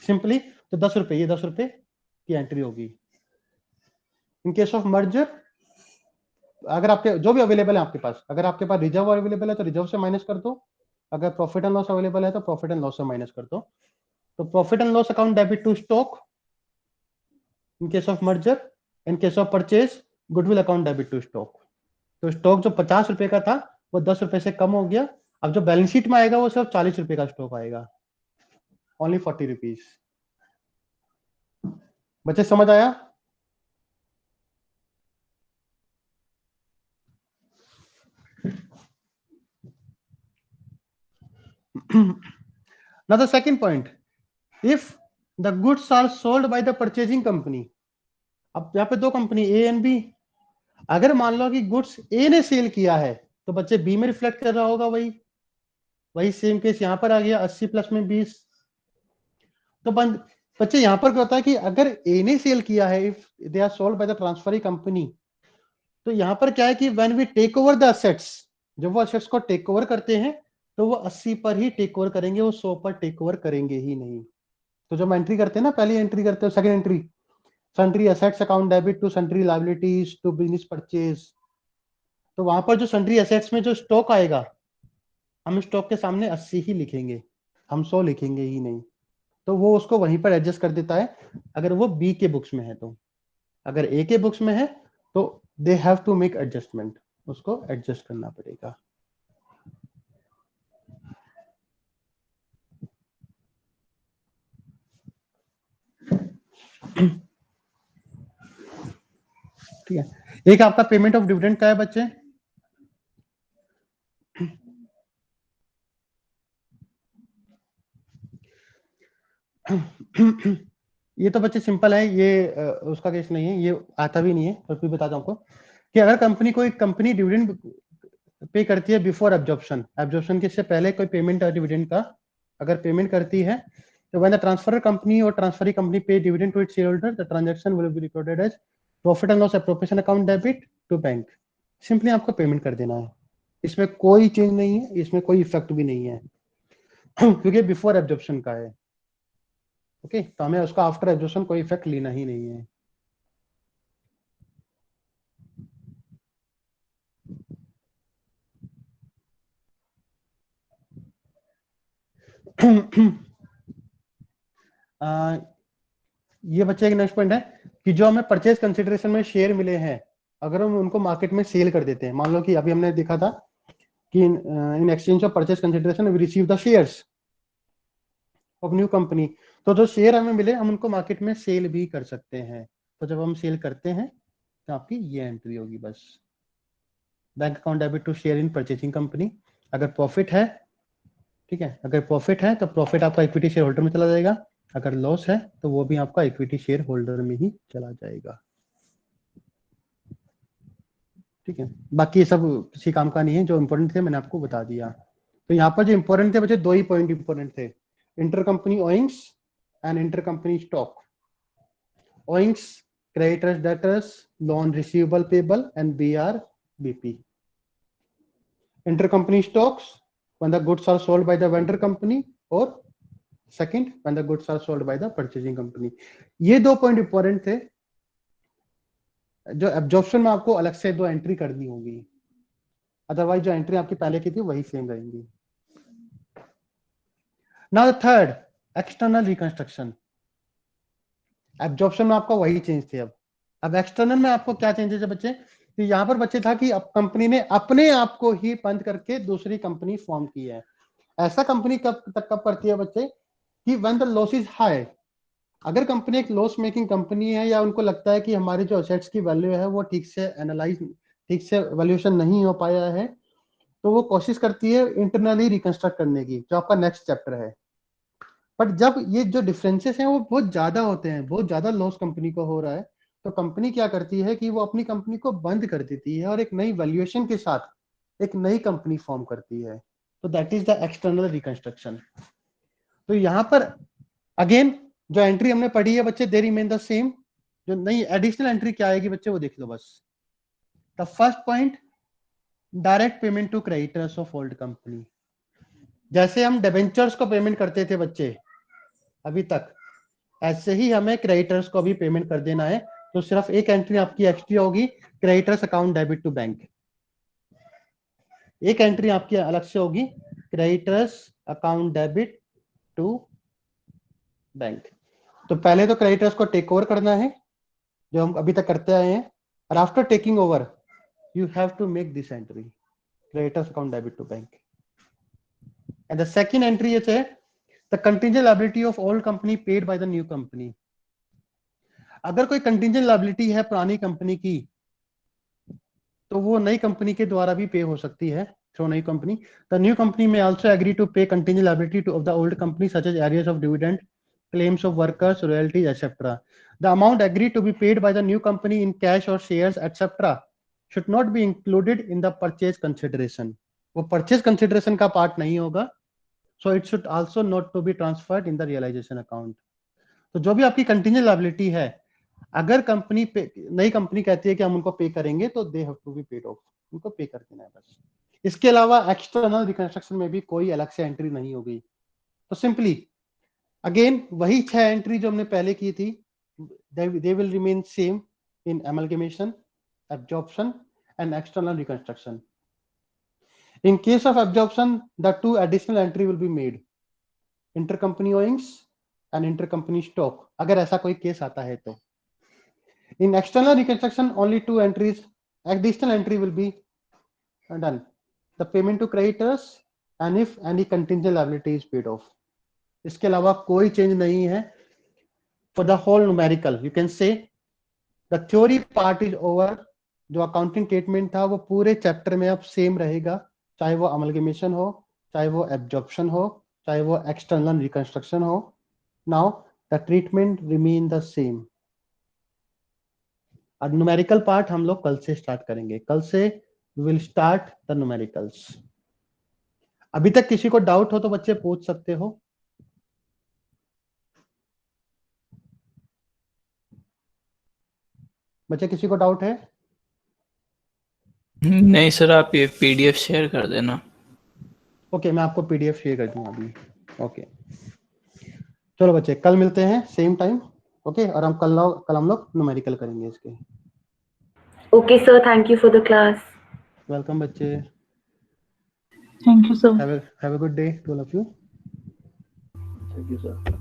simply. तो 10 रुपए, ये 10 रुपए की एंट्री होगी। इन केस ऑफ मर्जर, अगर आपके जो भी अवेलेबल है आपके पास, अगर आपके पास रिजर्व अवेलेबल है तो रिजर्व से माइनस कर दो, अगर प्रॉफिट एंड लॉस अवेलेबल है तो प्रॉफिट एंड लॉस से माइनस कर दो। तो profit and loss account debit to stock in case of merger, in case of purchase goodwill account debit to stock. तो स्टॉक जो 50 रुपए का था वो 10 रुपए से कम हो गया, अब जो बैलेंस शीट में आएगा वो सिर्फ 40 रुपए का स्टॉक आएगा, ओनली 40 रुपीज। बच्चे समझ आया? Now the second point, if the goods are sold by the purchasing company, अब यहाँ पे दो कंपनी ए एंड बी, अगर मान लो कि गुड्स ए ने सेल किया है तो बच्चे बी में रिफ्लेक्ट कर रहा होगा, वही वही सेम केस यहाँ पर आ गया, 80 प्लस में 20। तो बच्चे यहाँ पर क्या होता है कि अगर ए ने सेल किया है, if they are sold by the transferring company, तो यहाँ पर क्या है कि when we take over the assets, जब वो असेट्स को टेक ओवर करते हैं तो वो 80 पर ही टेक ओवर करेंगे, वो 100 पर टेक ओवर करेंगे ही नहीं। तो जब एंट्री करते हैं ना, पहली एंट्री करते हो, second entry sundry assets account debit to sundry liabilities to business purchase, तो वहां पर जो सन्ट्री असेट्स में जो स्टॉक आएगा, हम स्टॉक के सामने 80 ही लिखेंगे, हम 100 लिखेंगे ही नहीं। तो वो उसको वहीं पर एडजस्ट कर देता है, अगर वो बी के बुक्स में है तो। अगर ए के बुक्स में है तो they have to make adjustment, उसको एडजस्ट करना पड़ेगा। ठीक है, एक आपका पेमेंट ऑफ डिविडेंड का है बच्चे, ये तो बच्चे सिंपल है, ये उसका केस नहीं है, ये आता भी नहीं है, पर फिर बताता हूँ आपको कि अगर कंपनी डिविडेंड पे करती है बिफोर एब्जॉर्प्शन के से पहले कोई पेमेंट डिविडेंड का अगर पेमेंट करती है, तो व्हेन द ट्रांसफर कंपनी और transferring company pay dividend to its shareholder, the transaction will be recorded as profit and loss appropriation account debit to bank. Simply आपको पेमेंट कर देना है, इसमें कोई चेंज नहीं है, इसमें कोई इफेक्ट भी नहीं है क्योंकि बिफोर एब्जॉर्प्शन का है। ओके, तो हमें उसका आफ्टर एब्जॉर्प्शन कोई इफेक्ट लेना ही नहीं है। ये बच्चे एक नेक्स्ट पॉइंट है कि जो हमें परचेज कंसिडरेशन में शेयर मिले हैं, अगर हम उनको मार्केट में सेल कर देते हैं, मान लो कि अभी हमने देखा था कि in exchange of purchase consideration we receive the shares of new company, तो जो शेयर हमें मिले हम उनको मार्केट में सेल भी कर सकते हैं। तो जब हम सेल करते हैं तो आपकी ये एंट्री होगी बस, bank account debit to share in purchasing company. अगर प्रॉफिट है, ठीक है, अगर प्रॉफिट है तो प्रॉफिट आपका इक्विटी शेयर होल्डर में चला जाएगा, अगर लॉस है तो वो भी आपका इक्विटी शेयर होल्डर में ही चला जाएगा। ठीक है, बाकी ये सब किसी काम का नहीं है, जो इंपॉर्टेंट थे मैंने आपको बता दिया। तो यहाँ पर जो इंपॉर्टेंट थे बच्चे, दो ही पॉइंट इंपॉर्टेंट थे, inter company owings and inter company stock. Owings creditors debtors, loan receivable payable, and BR BP. Intercompany stocks when the goods are sold by the vendor company, or second when the goods are sold by the purchasing company. ये दो point important थे, जो absorption में आपको अलग से दो entry करनी होगी, अदरवाइज जो एंट्री आपकी पहले की थी वही सेम रहेंगी। Now third, external reconstruction. Absorption में आपका वही चेंज थे, अब एक्सटर्नल में आपको क्या चेंजेस है बच्चे, तो यहाँ पर बच्चे था कि अब कंपनी ने अपने आप को ही बंद करके दूसरी कंपनी फॉर्म की है। ऐसा कंपनी कब करती है बच्चे, कि when the loss is high. अगर कंपनी एक लॉस मेकिंग कंपनी है, या उनको लगता है कि हमारी जो असेट्स की वैल्यू है वो ठीक से एनालाइज, ठीक से वैल्यूएशन नहीं हो पाया है, तो वो कोशिश करती है इंटरनली रिकंस्ट्रक्ट करने की, जो आपका नेक्स्ट चैप्टर है। बट जब ये जो डिफरेंसेस हैं वो बहुत ज्यादा होते हैं, बहुत ज्यादा लॉस कंपनी को हो रहा है, तो कंपनी क्या करती है कि वो अपनी कंपनी को बंद कर देती है और एक नई वैल्यूएशन के साथ एक नई कंपनी फॉर्म करती है। तो that is the external reconstruction. तो यहाँ पर अगेन जो एंट्री हमने पढ़ी है बच्चे, दे रिमेन द सेम। जो नई एडिशनल एंट्री क्या आएगी बच्चे, वो देख लो बस। The first point, direct payment to creditors of old company. जैसे हम डिबेंचर्स को पेमेंट करते थे बच्चे अभी तक, ऐसे ही हमें क्रेडिटर्स को भी पेमेंट कर देना है। तो सिर्फ एक एंट्री आपकी एक्स्ट्रा होगी, creditors account debit to bank. एक एंट्री आपकी अलग से होगी, creditors account debit to bank. तो पहले तो क्रेडिटर्स को टेक ओवर करना है, जो हम अभी तक करते आए हैं, और after taking over you have to make this entry, creditors account debit to bank. And the second entry is the contingent liability of old company paid by the new company. अगर कोई कंटिंजेंट लायबिलिटी है पुरानी company की, तो वो नई company के द्वारा भी पे हो सकती है थ्रू नई कंपनी। The new company may also agree to pay contingent liability to of the old company such as arrears of dividend, claims of workers, royalties, etc. The amount agreed to be paid by the new company in cash or shares, etc. should not be included in the purchase consideration. वो purchase consideration का part नहीं होगा, so it should also not to be transferred in the realization account. तो जो भी आपकी contingent liability है, अगर कंपनी नई कंपनी कहती है कि हम उनको पे करेंगे, तो they have to be paid off, उनको पे कर देना है बस। इसके अलावा एक्सटर्नल रिकंस्ट्रक्शन में भी कोई अलग से एंट्री नहीं होगी। तो सिंपली अगेन वही 6 एंट्री जो हमने पहले की थी, they will remain same in amalgamation, absorption and external reconstruction. In case of absorption, the two additional entry will be made, intercompany owings and intercompany stock, अगर ऐसा कोई केस आता है तो। In external reconstruction, only two entries, additional entry will be done, the payment to creditors and if any contingent liability is paid off. इसके अलावा कोई change नहीं है for the whole numerical. You can say the theory part is over. जो accounting treatment था वो पूरे chapter में अब सेम रहेगा, चाहे वो अमलगेमेशन हो, चाहे वो एब्जॉर्प्शन हो, चाहे वो एक्सटर्नल रिकंस्ट्रक्शन हो। Now the treatment remain the same. अब न्यूमेरिकल पार्ट हम लोग कल से स्टार्ट करेंगे, कल से we will start the numericals. अभी तक किसी को डाउट हो तो बच्चे पूछ सकते हो। बच्चे किसी को डाउट है? नहीं सर, आप ये पीडीएफ शेयर कर देना। ओके, मैं आपको पीडीएफ शेयर कर दूंगा अभी। ओके, चलो बच्चे कल मिलते हैं सेम टाइम। ओके, और हम कल हम लोग न्यूमेरिकल करेंगे इसके। Okay, sir. Thank you for the class. Welcome बच्चे, Thank you, sir. Have a good day to all of you. Thank you sir.